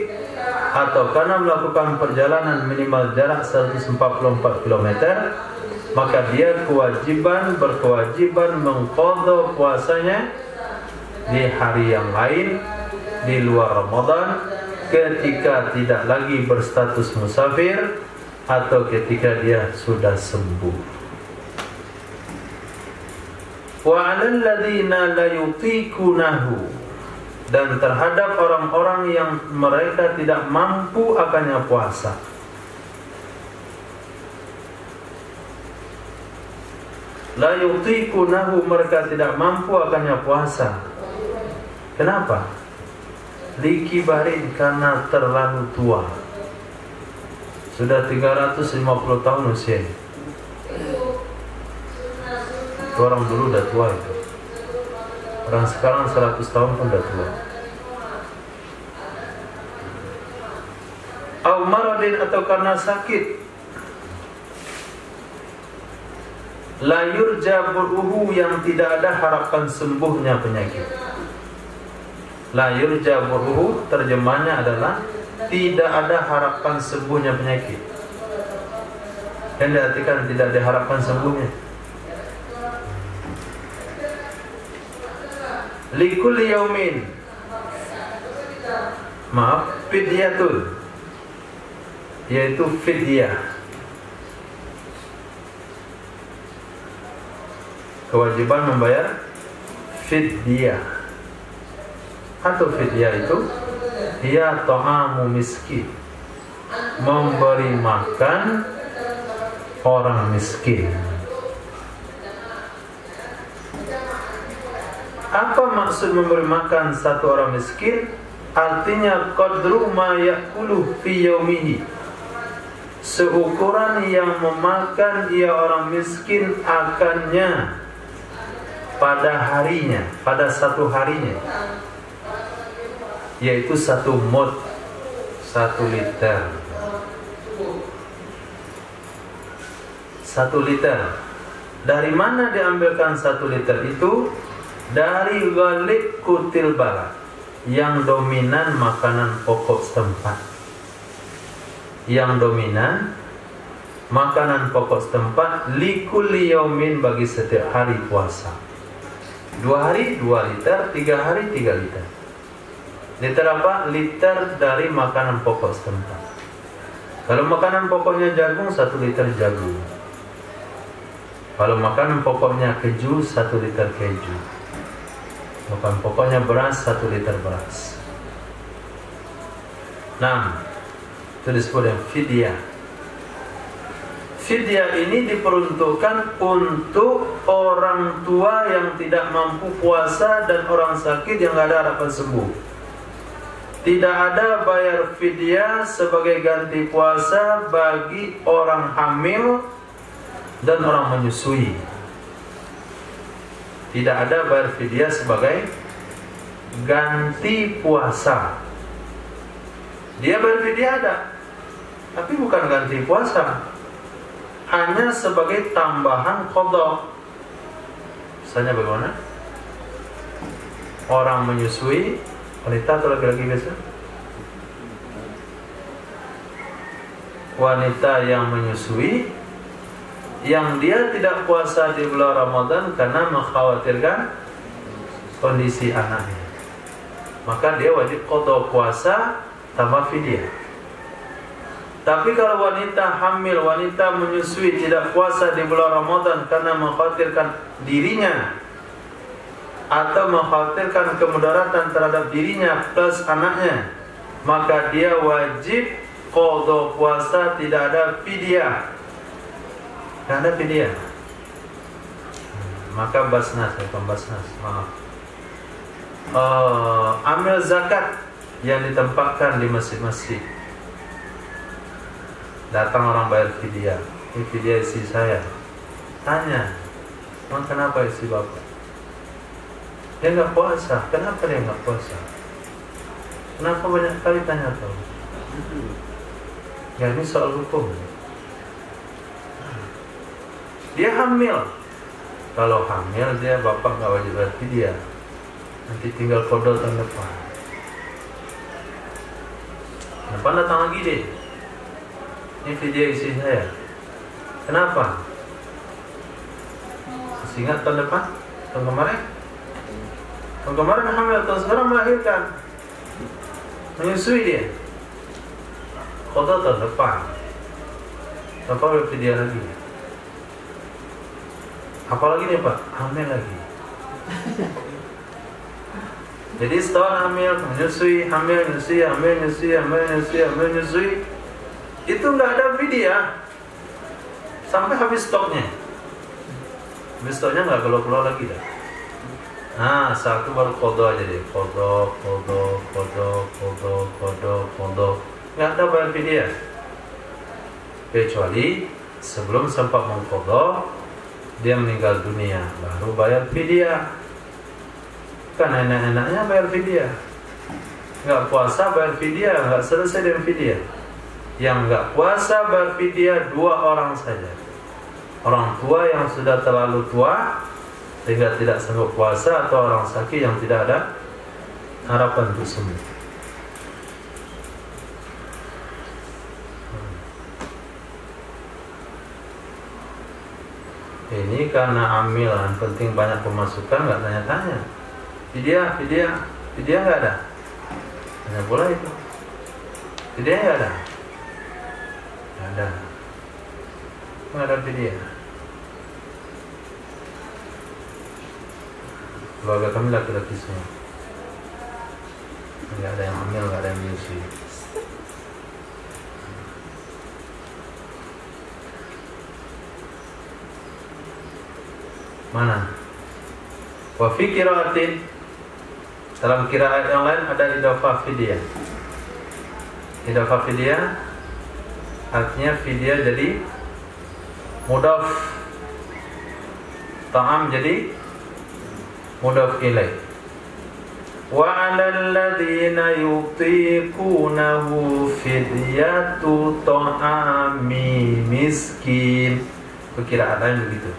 atau karena melakukan perjalanan minimal jarak 144 km, maka dia berkewajiban mengqadha puasanya di hari yang lain di luar Ramadan, ketika tidak lagi berstatus musafir atau ketika dia sudah sembuh. Wa 'alal ladzina la yutiqunahu, dan terhadap orang-orang yang mereka tidak mampu akannya puasa, la yutiqunahu, mereka tidak mampu akannya puasa. Kenapa? Likibarin, karena terlalu tua, sudah 350 tahun usia. Itu orang dulu udah tua itu. Orang sekarang 100 tahun pun udah tua. Au maradin, atau karena sakit, la yurja bur'uhu, yang tidak ada harapan sembuhnya penyakit. La yurja bur'uhu, terjemahnya adalah tidak ada harapan sembuhnya penyakit. Yang diartikan tidak ada harapan sembuhnya. Likulli yaumin, fidyatun, yaitu fidyah, kewajiban membayar fidyah. Atau fidyah itu dia ta'amu miskin, memberi makan orang miskin. Apa maksud memberi makan satu orang miskin? Artinya qadru ma ya'kulu fi yaumihi, seukuran yang memakan ia orang miskin akannya pada harinya, pada satu harinya, yaitu 1 mud, 1 liter. 1 liter. Dari mana diambilkan 1 liter itu? Dari ghalib kutil balad, yang dominan makanan pokok setempat. Yang dominan makanan pokok setempat likulli yaumin, bagi setiap hari puasa. 2 hari 2 liter, 3 hari 3 liter. Liter apa? Liter dari makanan pokok setempat. Kalau makanan pokoknya jagung, 1 liter jagung. Kalau makanan pokoknya keju, 1 liter keju. Makanan pokoknya beras, 1 liter beras. Nah, itu disebut dengan fidyah. Fidyah ini diperuntukkan untuk orang tua yang tidak mampu puasa dan orang sakit yang tidak ada harapan sembuh. Tidak ada bayar fidyah sebagai ganti puasa bagi orang hamil dan orang menyusui. Tidak ada bayar fidyah sebagai ganti puasa. Dia bayar fidyah ada, tapi bukan ganti puasa, hanya sebagai tambahan qadha. Misalnya bagaimana? Orang menyusui, wanita atau laki-laki biasa? Wanita yang menyusui, yang dia tidak puasa di bulan Ramadan karena mengkhawatirkan kondisi anaknya, maka dia wajib qadha puasa tambah fidyah. Tapi kalau wanita hamil, wanita menyusui tidak puasa di bulan Ramadan karena mengkhawatirkan dirinya atau mengkhawatirkan kemudaratan terhadap dirinya plus anaknya, maka dia wajib qadha puasa, tidak ada fidyah. Tidak ada fidyah. Maka basnas, maaf. Amil zakat yang ditempatkan di masjid-masjid. Datang orang bayar fidyah. Ini fidyah istri saya. Tanya, "Emang kenapa istri bapak?" Dia nggak puasa. Kenapa dia nggak puasa? Kenapa banyak kali tanya tahu? Ya, ini soal hukum. Dia hamil. Kalau hamil dia bapak nggak wajib bayar fidyah. Nanti tinggal qadha tahun depan. Depan datang lagi deh. Ini fidyah istri saya. Kenapa? Masih ingat tahun depan? Tahun kemarin? Tahun kemarin hamil, tahun sekarang melahirkan. Menyusui dia. Qadha tahun depan. Bapak boleh fidyah lagi. Apalagi nih Pak? Hamil lagi. Jadi setahun hamil, menyusui, hamil, menyusui, hamil, menyusui, hamil, menyusui, hamil, menyusui. Itu nggak ada fidyah sampai habis stoknya. Habis stoknya nggak keluar lagi dah. Nah, satu baru qadha aja deh. Qadha. Nggak ada bayar fidyah. Kecuali sebelum sempat mengqadha, dia meninggal dunia, baru bayar fidyah. Kan enak-enaknya bayar fidyah. Nggak puasa bayar fidyah, nggak selesai dengan fidyah. Yang nggak puasa bayar fidyah 2 orang saja. Orang tua yang sudah terlalu tua sehingga tidak sanggup puasa, atau orang sakit yang tidak ada harapan untuk sembuh. Ini karena amilan, penting banyak pemasukan, nggak tanya-tanya. Fidyah nggak ada. Hanya bola itu. Fidyah nggak ada. Nggak ada fidyah. Keluarga kami laki-laki semua. Nggak ada yang hamil, nggak ada yang menyusui. Mana? Wa fi qiraatin, dalam qiraat yang lain ada idhofah fidyah. Idhofah fidyah artinya fidyah jadi mudhaf, ta'am jadi mudhaf ilaih. Wa 'alal ladzina yutiqunahu fidyatu ta'ami miskin. Perkiraan lain begitu.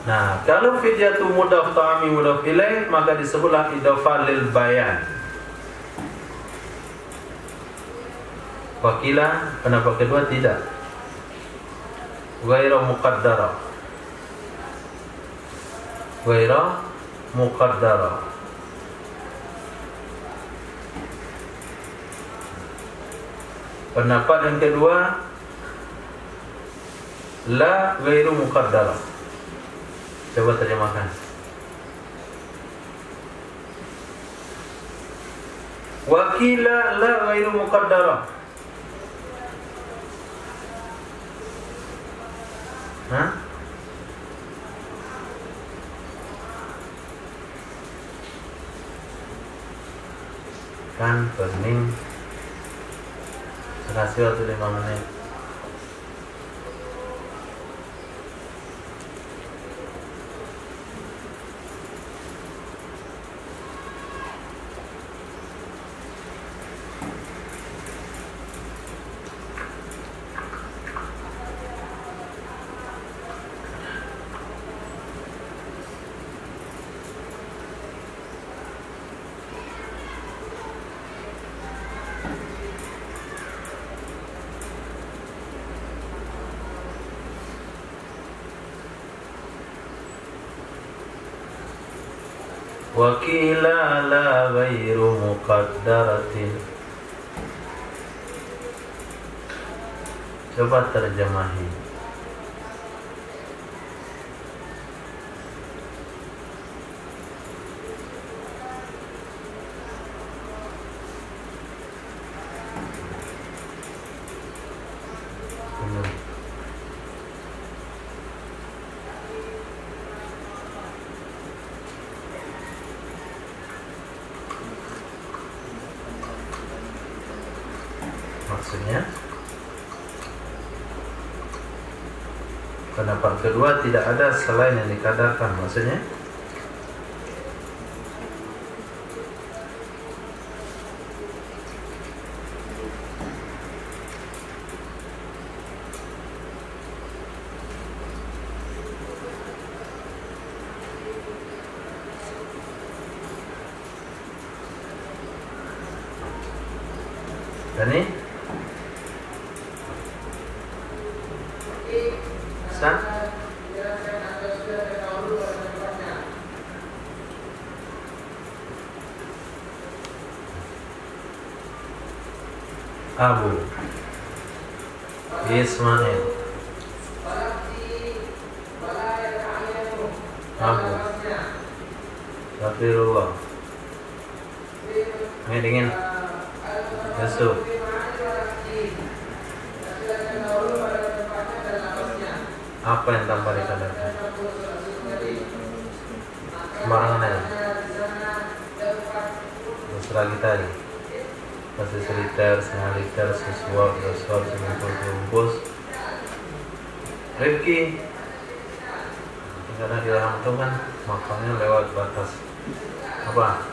Nah, kalau fidyatu mudhaf ta'ami mudhaf ilaih, maka disebutlah idhofah lil bayan. Wakilah pendapat kedua tidak. Ghairu muqaddara. Ghairu muqaddara. Pendapat yang kedua, la ghairu muqaddara. Coba terjemahkan. Wakila la ghairu muqaddara. Hah? Kan pening. Kasih waktu 5 menit. Wakila la ghairu muqaddaratin. Coba terjemahi. Maksudnya, pendapat kedua tidak ada selain yang dikadarkan. Maksudnya, ini San? Abu Ismail Abu Safirullah ini dingin Yusuf apa yang tanpa dikadarkan? Sembarangan aja. Mesra kita aja. Masih seliter, setengah liter, sesuap, sebungkus. Rifki, karena di dalam itu kan makannya lewat batas. Apa?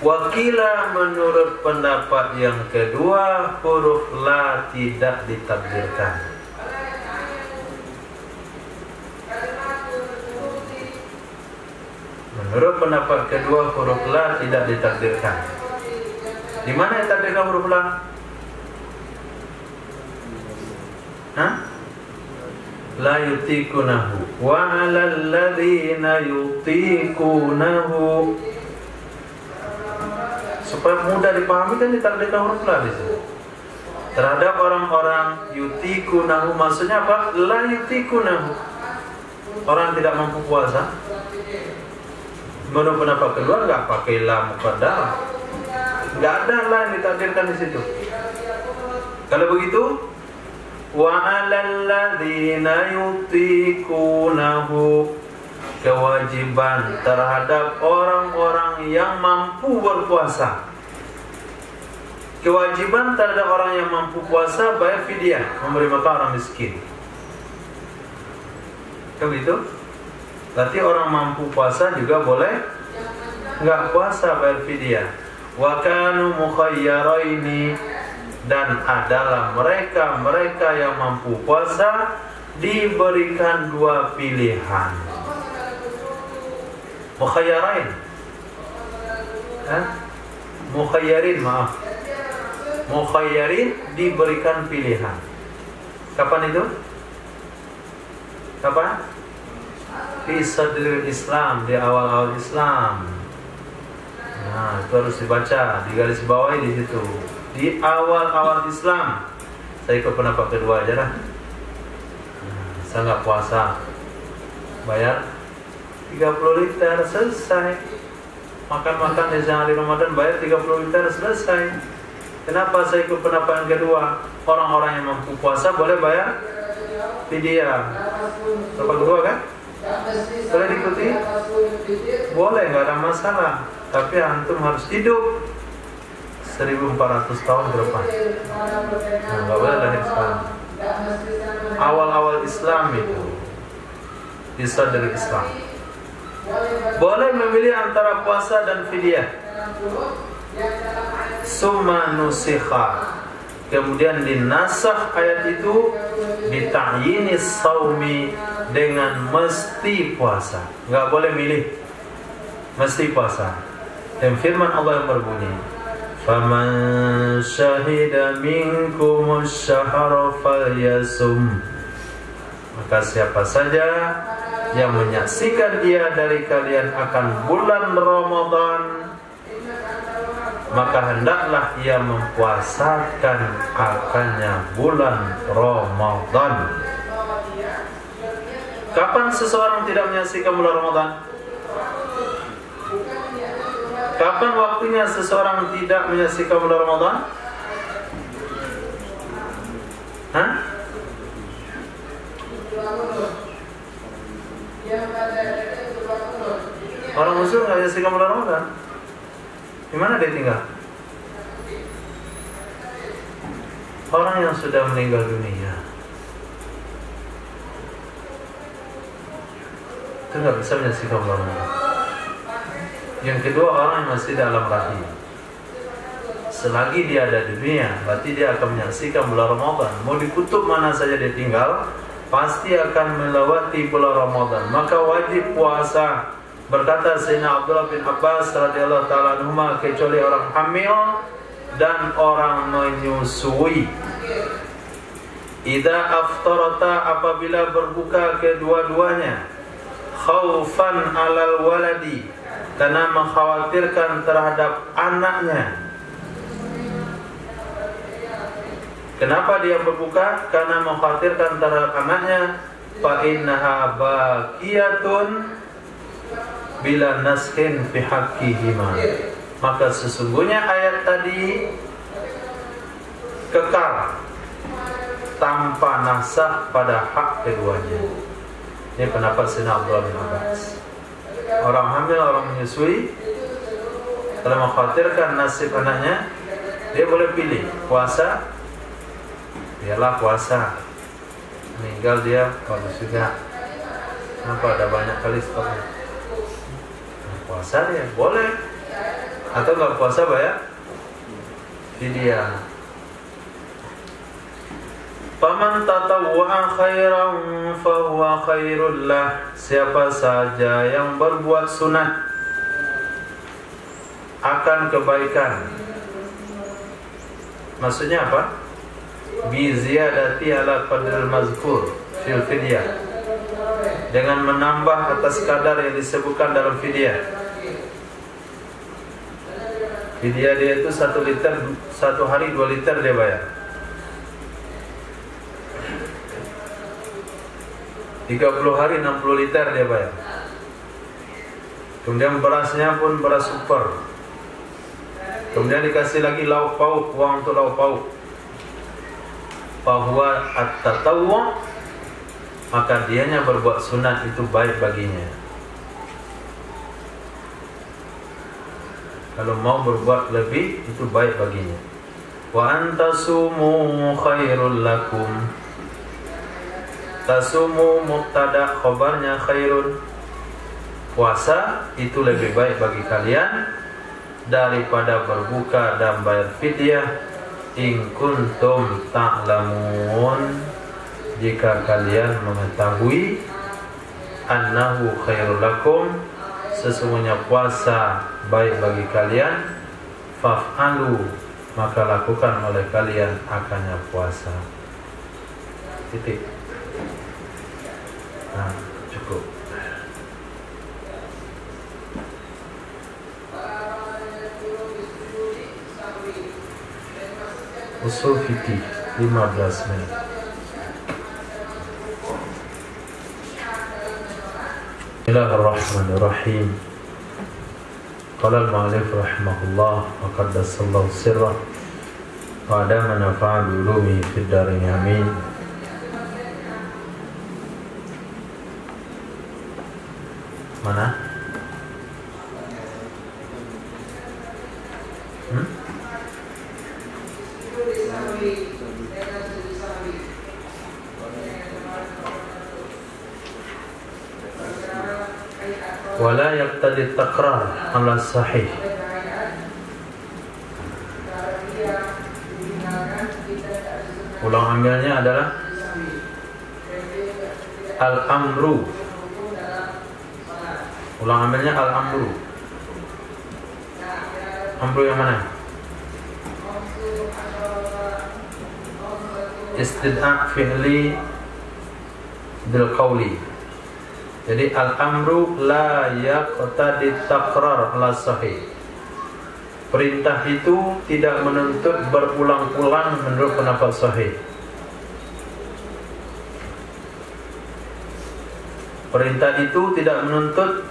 Wakila menurut pendapat yang kedua, huruf la tidak ditakdirkan. Menurut pendapat kedua, huruf la tidak ditakdirkan. Di mana ditakdirkan huruf la? Hah? La yutikunahu wa 'alal ladzina yutikunahu. Supaya mudah dipahami kan ditakdirkan huruf la di sini. Terhadap orang-orang yutikunahu, maksudnya apa? La yutikunahu. Orang tidak mampu puasa. Menurut pendapat kedua enggak pakai la muqaddarah. Enggak ada la yang ditakdirkan di situ. Kalau begitu, wa 'alal ladzina yutikunahu, kewajiban terhadap orang-orang yang mampu berpuasa. kewajiban terhadap orang yang mampu puasa bayar fidyah, memberi makan orang miskin. Kan gitu? Berarti orang mampu puasa juga boleh nggak puasa bayar fidyah. Wa kanu mukhayyaraini, dan adalah mereka yang mampu puasa diberikan dua pilihan. Mukhayyarain, mukhayyarin, maaf, mukhayyarin diberikan pilihan. Kapan itu? Kapan? Di sadril Islam, di awal-awal Islam. Nah, itu harus dibaca, digaris bawahi di situ. Di awal-awal Islam. Saya ikut pendapat kedua aja lah. Saya nggak puasa, bayar 30 liter selesai. Makan-makan di hari Ramadan bayar 30 liter selesai. Kenapa saya ikut pendapat yang kedua? Orang-orang yang mampu puasa boleh bayar fidyah. Pendapat kedua kan? Boleh diikuti? Boleh, nggak ada masalah. Tapi antum harus hidup 1400 tahun ke depan. Nah, nggak boleh lahir sekarang. Awal-awal Islam itu, bisa dari Islam. Boleh memilih antara puasa dan fidyah. Summa nusikha, kemudian dinasakh ayat itu bita'yinis saumi, dengan mesti puasa. Nggak boleh milih, mesti puasa. Dan firman Allah yang berbunyi, faman syahida minkumus syahra falyasum, maka siapa saja yang menyaksikan dia dari kalian akan bulan Ramadan, maka hendaklah ia mempuasakan akannya bulan Ramadan. Kapan seseorang tidak menyaksikan bulan Ramadan? Kapan waktunya seseorang tidak menyaksikan bulan Ramadan? Hah? Orang Muslim nggak menyaksikan bulan Ramadan? Di mana dia tinggal? Orang yang sudah meninggal dunia itu nggak bisa menyaksikan bulan Ramadan. Yang kedua, orang yang masih dalam rahim, selagi dia ada di dunia, berarti dia akan menyaksikan bulan Ramadan. Mau di kutub mana saja dia tinggal, pasti akan melewati bulan Ramadan. Maka wajib puasa. Berkata Sayyidina Abdullah bin Abbas radhiyallahu ta'ala anhuma, kecuali orang hamil dan orang menyusui. Idza aftarata, apabila berbuka kedua-duanya, khaufan alal waladi, karena mengkhawatirkan terhadap anaknya. Kenapa dia berbuka? Karena mengkhawatirkan terhadap anaknya. Fa innaha baqiyatun bila naskin fi haqqihima, maka sesungguhnya ayat tadi kekal tanpa nasakh pada hak keduanya. Ini pendapat Sayyidina Abdullah bin Abbas. Orang hamil, orang menyusui, kalau mengkhawatirkan nasib anaknya, dia boleh pilih puasa, biarlah puasa. Meninggal dia bagus juga. Kenapa ada banyak kali stopnya? Puasa dia boleh, atau nggak puasa bayar fidyah. Faman tatawwa'a khairan fahuwa khairul lah, siapa saja yang berbuat sunat akan kebaikan. Maksudnya apa? Bi ziyadati ala qadril mazkur fil fidyah, dengan menambah atas kadar yang disebutkan dalam fidyah. Fidyah dia itu 1 liter, 1 hari 2 liter dia bayar. 30 hari 60 liter dia bayar. Kemudian berasnya pun beras super. Kemudian dikasih lagi lauk pauk, uang untuk lauk pauk. Bahwa at-tatawwu', maka dianya berbuat sunat itu baik baginya. Kalau mau berbuat lebih, itu baik baginya. Wa antasumu khairul lakum. Tasumu mubtada, khabarnya khairun. Puasa itu lebih baik bagi kalian daripada berbuka dan bayar fidyah. In kuntum ta'lamun, jika kalian mengetahui, annahu khairul lakum, sesungguhnya puasa baik bagi kalian, faf'alu, maka lakukan oleh kalian akannya puasa. Titik. Nah, cukup. Usul fikih 15 menit. Bismillahirrahmanirrahim. Qala al-mu'allif rahimahullah wa qaddasallahu sirrah wa adama nafa'a bi ulumihi fid darin amin. Mana? Wala yaqtadi takrar ala sahih. Ulang ambilnya adalah al-amru. Ulang ambilnya al-amru. Amru yang mana? Istid'a fi'li bil qawli. Jadi al-amru la yaqtadi takrar ala sahih. Perintah itu tidak menuntut berulang-ulang menurut pendapat sahih. Perintah itu tidak menuntut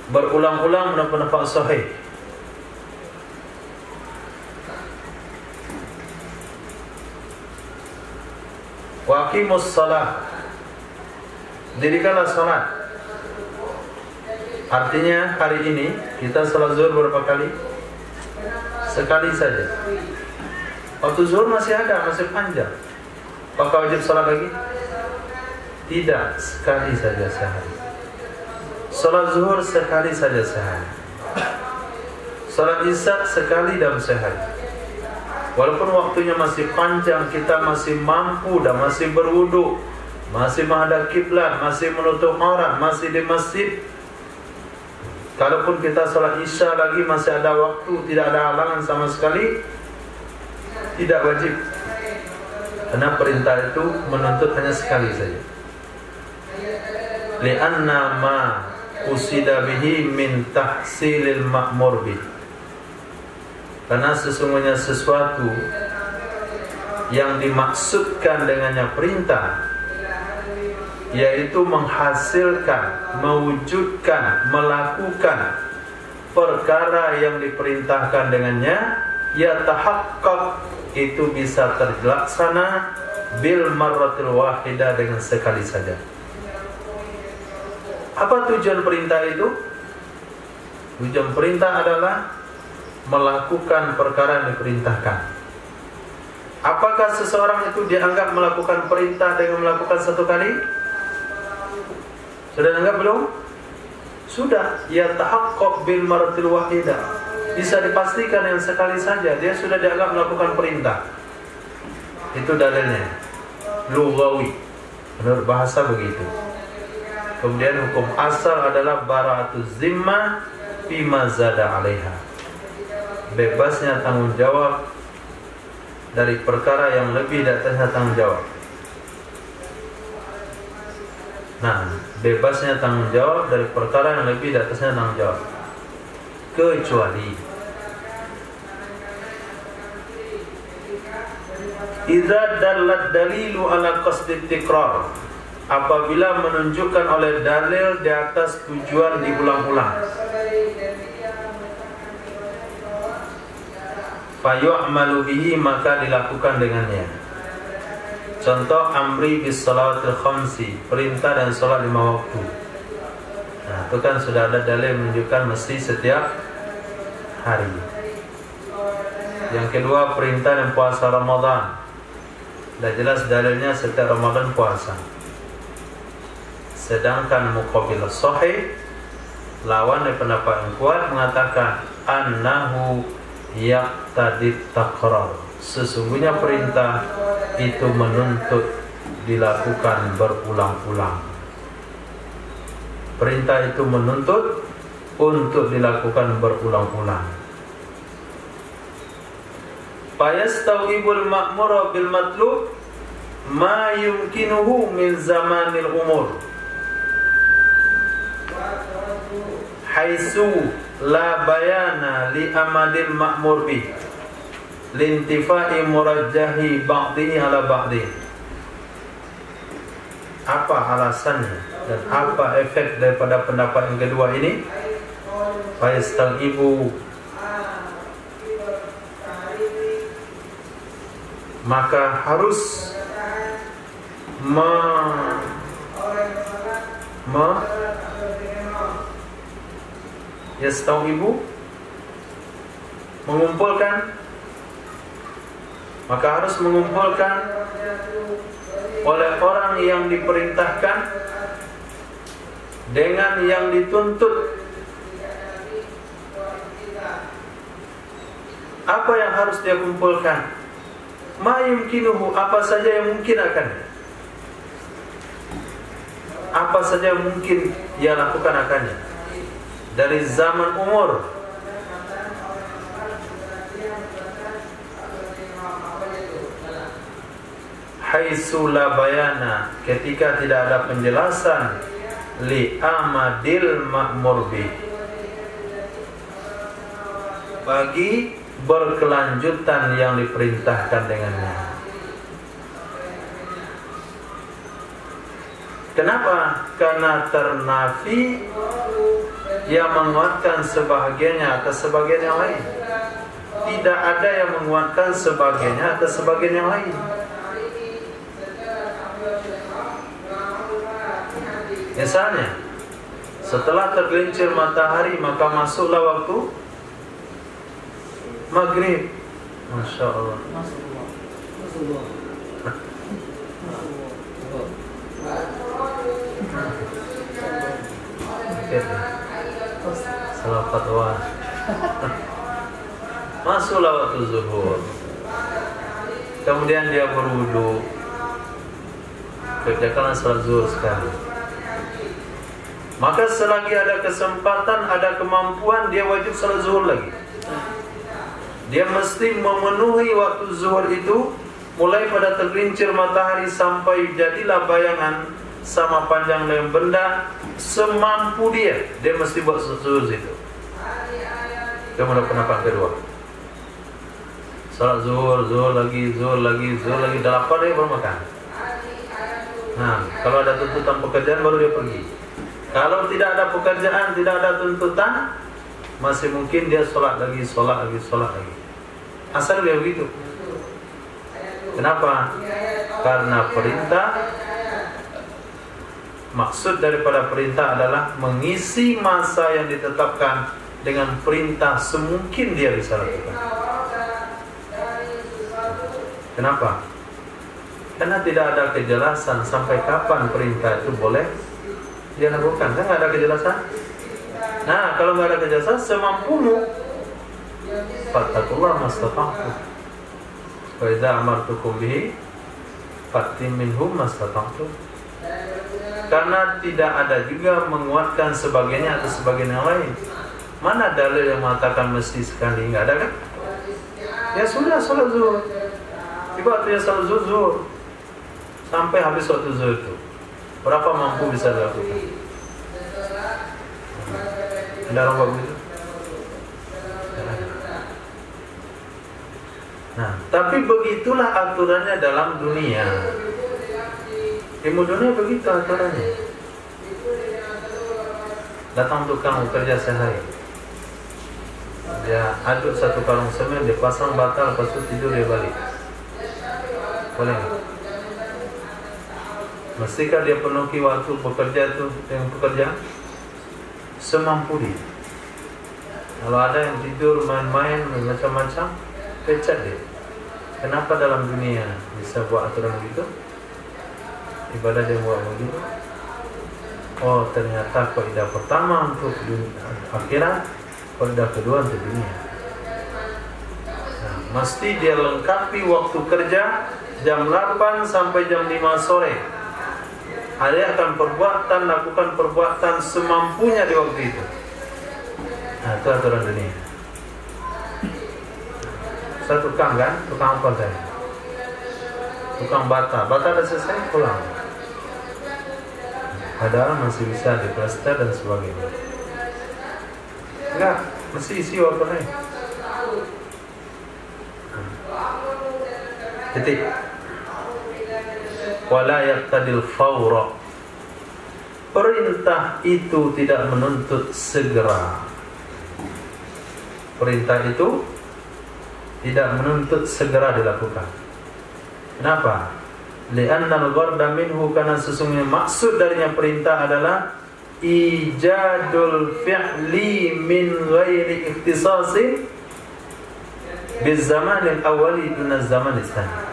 berulang-ulang menurut pendapat sahih. Wa aqimus shalah, dirikanlah salat. Artinya hari ini kita salat zuhur berapa kali? Sekali saja. Waktu zuhur masih ada, masih panjang. Apakah wajib salat lagi? Tidak, sekali saja sehari. Salat zuhur sekali saja sehari. Salat isya sekali dalam sehari. Walaupun waktunya masih panjang, kita masih mampu dan masih berwudu, masih menghadap kiblat, masih menutup aurat, masih di masjid. Kalaupun kita salat isya lagi masih ada waktu, tidak ada halangan sama sekali, tidak wajib. Karena perintah itu menuntut hanya sekali saja. Li'anna ma usida bihi min tahsilil ma'mur bih. Karena sesungguhnya sesuatu yang dimaksudkan dengannya perintah, yaitu menghasilkan, mewujudkan, melakukan perkara yang diperintahkan dengannya, ya tahaqqaq, itu bisa terlaksana bil marratil wahidah, dengan sekali saja. Apa tujuan perintah itu? Tujuan perintah adalah melakukan perkara yang diperintahkan. Apakah seseorang itu dianggap melakukan perintah dengan melakukan satu kali? Sudah anggap belum? Sudah. Ya tahaqqaq bil marratil wahidah, bisa dipastikan yang sekali saja dia sudah dianggap melakukan perintah. Itu dalilnya lughawi, menurut bahasa begitu. Kemudian hukum asal adalah bara'atuz zimmah fima zada 'alaiha, bebasnya tanggung jawab dari perkara yang lebih di atasnya tanggung jawab. Nah, bebasnya tanggung jawab dari perkara yang lebih di atasnya tanggung jawab, kecuali idza dallat dalilu ala qasdi tikrar, apabila menunjukkan oleh dalil di atas tujuan diulang-ulang. Fayu'malu bihi, maka dilakukan dengannya. Contoh amri bis salawatil khamsi, perintah dan salat 5 waktu. Nah, itu kan sudah ada dalil menunjukkan mesti setiap hari. Yang kedua, perintah dan puasa Ramadan. Sudah jelas dalilnya setiap Ramadan puasa. Sedangkan muqabil sahih, lawan dari pendapat yang kuat, mengatakan annahu yaqtadi taqrar. Sesungguhnya perintah itu menuntut dilakukan berulang-ulang. Perintah itu menuntut untuk dilakukan berulang-ulang. Fayastawibul ma'mura bil matlub ma yumkinuhu min zamanil umur, haitsu la bayana li amadil ma'mur bih lintifai murajjahi ba'dihi ala ba'di. Apa alasannya dan apa efek daripada pendapat yang kedua ini? Fayastaqibu, maka harus yastaqibu, mengumpulkan, maka harus mengumpulkan oleh orang yang diperintahkan dengan yang dituntut. Apa yang harus dia kumpulkan? Ma yumkinuhu, apa saja yang mungkin akan, apa saja yang mungkin dia lakukan akannya dari zaman umur. Haitsu la bayana, ketika tidak ada penjelasan, li amadil ma'mur bi, bagi berkelanjutan yang diperintahkan dengannya. Kenapa? Karena ternafi yang menguatkan sebahagiannya atas sebagian yang lain. Tidak ada yang menguatkan sebagiannya atas sebagian yang lain. Misalnya, setelah tergelincir matahari maka masuklah waktu maghrib. Masya Allah. Salah fatwa. Masuklah waktu zuhur. Kemudian dia berwudu. Kerjakanlah salat zuhur sekali. Maka selagi ada kesempatan, ada kemampuan, dia wajib salat zuhur lagi. Dia mesti memenuhi waktu zuhur itu mulai pada tergelincir matahari sampai jadilah bayangan sama panjang lem benda, semampu dia. Dia mesti buat zuhur itu. Kemudian pendapat kedua, salat zuhur, zuhur lagi, zuhur lagi, zuhur lagi, 8 dia baru makan. Nah, kalau ada tuntutan pekerjaan baru dia pergi. Kalau tidak ada pekerjaan, tidak ada tuntutan, masih mungkin dia sholat lagi, sholat lagi, sholat lagi. Asal dia begitu. Kenapa? Karena perintah, maksud daripada perintah adalah mengisi masa yang ditetapkan dengan perintah semungkin dia bisa lakukan. Kenapa? Karena tidak ada kejelasan sampai kapan perintah itu boleh dia lakukan. Kan nggak ada kejelasan. Nah, kalau nggak ada kejelasan, semampumu. Fattakullah mastata'tum. Wa idza amartukum bihi fatim minhum mastata'tum. Karena tidak ada juga menguatkan sebagiannya atau sebagian yang lain. Mana dalil yang mengatakan mesti sekali? Nggak ada kan? Ya sudah, salat zuhur. Tiba waktunya salat zuhur sampai habis waktu zuhur itu. Berapa mampu bisa dilakukan? Ada orang begitu? Nah, tapi begitulah aturannya dalam dunia. Ilmu dunia begitu aturannya. Datang tukang bekerja sehari, dia aduk satu karung semen, dia pasang batal, lepas itu tidur dia balik. Boleh nggak? Mestikah dia penuhi waktu bekerja itu yang pekerja? Semampu dia. Kalau ada yang tidur main-main macam-macam, pecat dia. Kenapa dalam dunia bisa buat aturan begitu? Ibadah dia buat begitu. Oh, ternyata kaidah pertama untuk akhirat, kaidah kedua untuk dunia. Nah, mesti dia lengkapi waktu kerja jam 8 sampai jam 5 sore. Dia akan lakukan perbuatan semampunya di waktu itu. Nah, itu aturan dunia. Saya tukang kan? Tukang apa saya? Tukang bata. Bata udah selesai, pulang. Padahal masih bisa diplaster dan sebagainya. Enggak, mesti isi waternya. Titik. Wala yaqtadil fawra. Perintah itu tidak menuntut segera. Perintah itu tidak menuntut segera dilakukan. Kenapa? Li'anna al-gharda minhu, karena sesungguhnya maksud darinya perintah adalah ijadul fi'li min ghairi ikhtisasin bizamanil awali duna zaman tsani.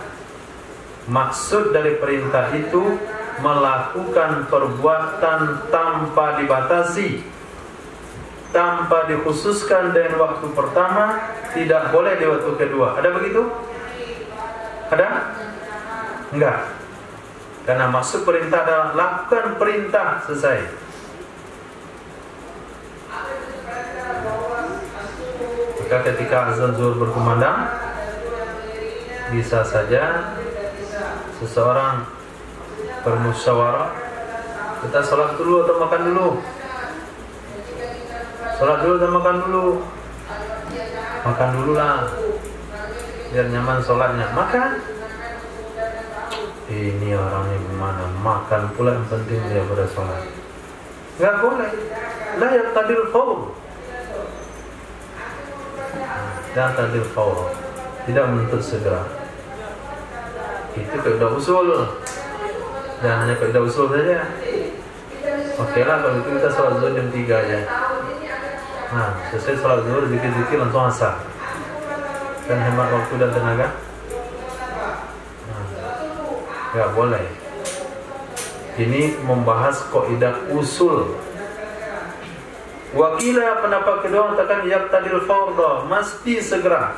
Maksud dari perintah itu melakukan perbuatan tanpa dibatasi, tanpa dikhususkan dengan waktu pertama, tidak boleh di waktu kedua. Ada begitu? Ada? Enggak. Karena maksud perintah adalah lakukan perintah, selesai. Maka ketika azan zuhur berkumandang, bisa saja seseorang bermusyawarah, kita sholat dulu atau makan dulu? Sholat dulu atau makan dulu? Makan dulu lah, biar nyaman sholatnya. Makan. Ini orangnya gimana? Makan pula yang penting daripada sholat. Nggak boleh. La yaqtadil fawr. La yaqtadil fawr. Tidak menuntut segera. Itu kaidah usul. Jangan hanya kaidah usul saja. Oke lah, kalau itu kita sholat zuhur jam 3 aja. Nah, selesai sholat zuhur, zikir-zikir langsung asar. Dan hemat waktu dan tenaga. Nggak boleh. Ini membahas kaidah usul. Wakilah pendapat kedua mengatakan yaqtadil fawda, mesti segera.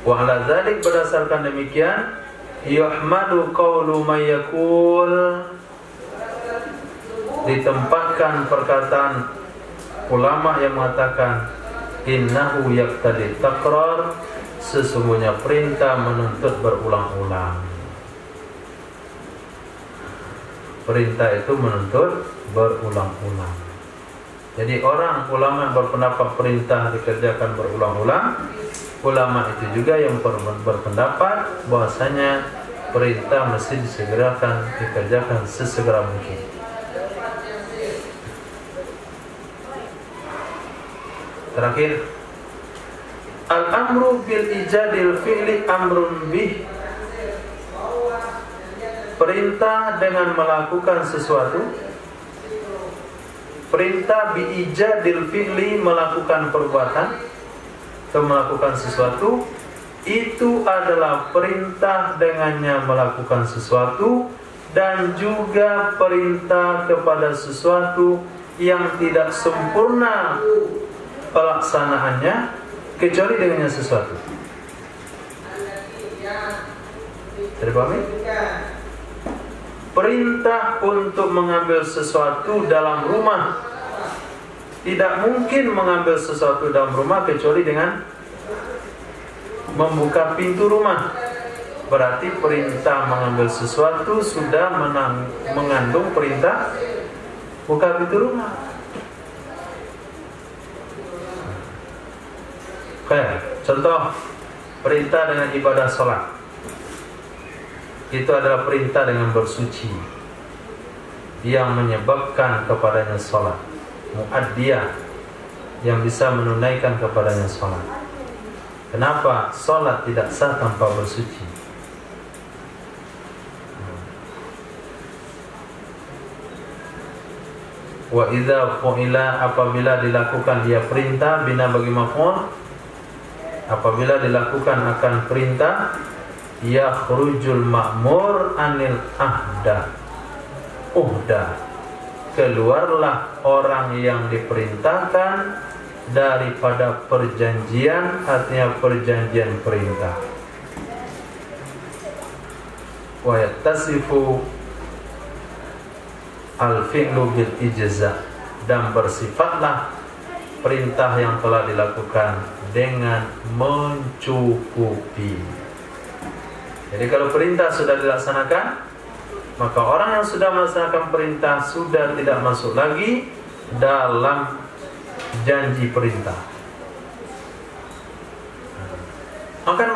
Wa ala dzalik, berdasarkan demikian, yuhmadu qawlu may yaqul, ditempatkan perkataan ulama yang mengatakan innahu yaqtadi takrar, sesungguhnya perintah menuntut berulang-ulang. Perintah itu menuntut berulang-ulang. Jadi orang ulama berpendapat perintah dikerjakan berulang-ulang. Ulama itu juga yang berpendapat bahwasanya perintah mesti disegerakan, dikerjakan sesegera mungkin. Terakhir, al-amru bil ijadil fi'li amrun bih. Perintah dengan melakukan sesuatu. Perintah bi ijadil fi'li, melakukan perbuatan atau melakukan sesuatu, itu adalah perintah dengannya melakukan sesuatu, dan juga perintah kepada sesuatu yang tidak sempurna pelaksanaannya kecuali dengannya sesuatu. Terpahami? Perintah untuk mengambil sesuatu dalam rumah, tidak mungkin mengambil sesuatu dalam rumah kecuali dengan membuka pintu rumah. Berarti perintah mengambil sesuatu sudah mengandung perintah buka pintu rumah. Oke, contoh perintah dengan ibadah sholat. Itu adalah perintah dengan bersuci yang menyebabkan kepadanya sholat, muaddiyah, yang bisa menunaikan kepadanya sholat. Kenapa sholat tidak sah tanpa bersuci? Wa idza fu'ila, apabila dilakukan dia perintah bina bagi maf'ul, apabila dilakukan akan perintah, yakhrujul ma'mur anil uhdah, keluarlah orang yang diperintahkan daripada perjanjian, artinya perjanjian perintah. Wa yattasifu al-fi'lu bil ijza, dan bersifatlah perintah yang telah dilakukan dengan mencukupi. Jadi kalau perintah sudah dilaksanakan, maka orang yang sudah melaksanakan perintah sudah tidak masuk lagi dalam janji perintah. Makan.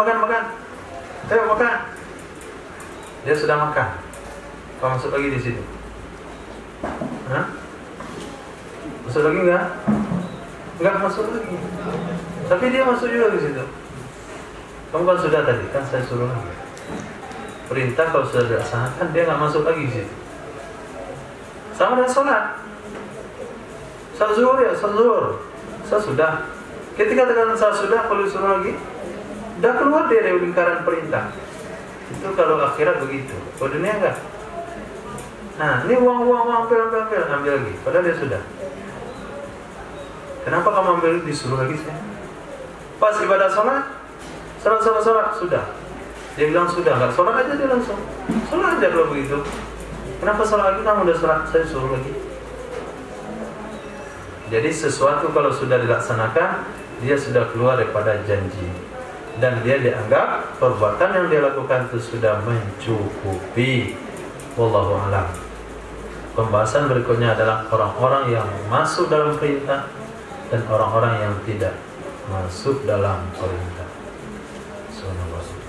Ayo makan. Dia sudah makan. Kau masuk lagi di situ. Hah? Masuk lagi enggak? Enggak masuk lagi. Tapi dia masuk juga di situ. Kamu kan sudah tadi, kan saya suruh lagi. Perintah kalau sudah dilaksanakan, dia nggak masuk lagi di situ. Sama dengan sholat. Sholat zuhur ya, sholat zuhur. Saya sudah. Ketika tekan saya sudah, kalau disuruh lagi, udah keluar dia dari lingkaran perintah. Itu kalau akhirat begitu. Kalau dunia enggak. Nah, ini uang ambil lagi. Padahal dia sudah. Kenapa kamu ambil disuruh lagi saya? Pas ibadah sholat sudah. Dia bilang sudah, nggak sholat aja dia langsung. Sholat aja kalau begitu. Kenapa sholat lagi kamu udah sholat saya suruh lagi? Jadi sesuatu kalau sudah dilaksanakan, dia sudah keluar daripada janji. Dan dia dianggap perbuatan yang dia lakukan itu sudah mencukupi. Wallahu a'lam. Pembahasan berikutnya adalah orang-orang yang masuk dalam perintah dan orang-orang yang tidak masuk dalam perintah. Subhanallah.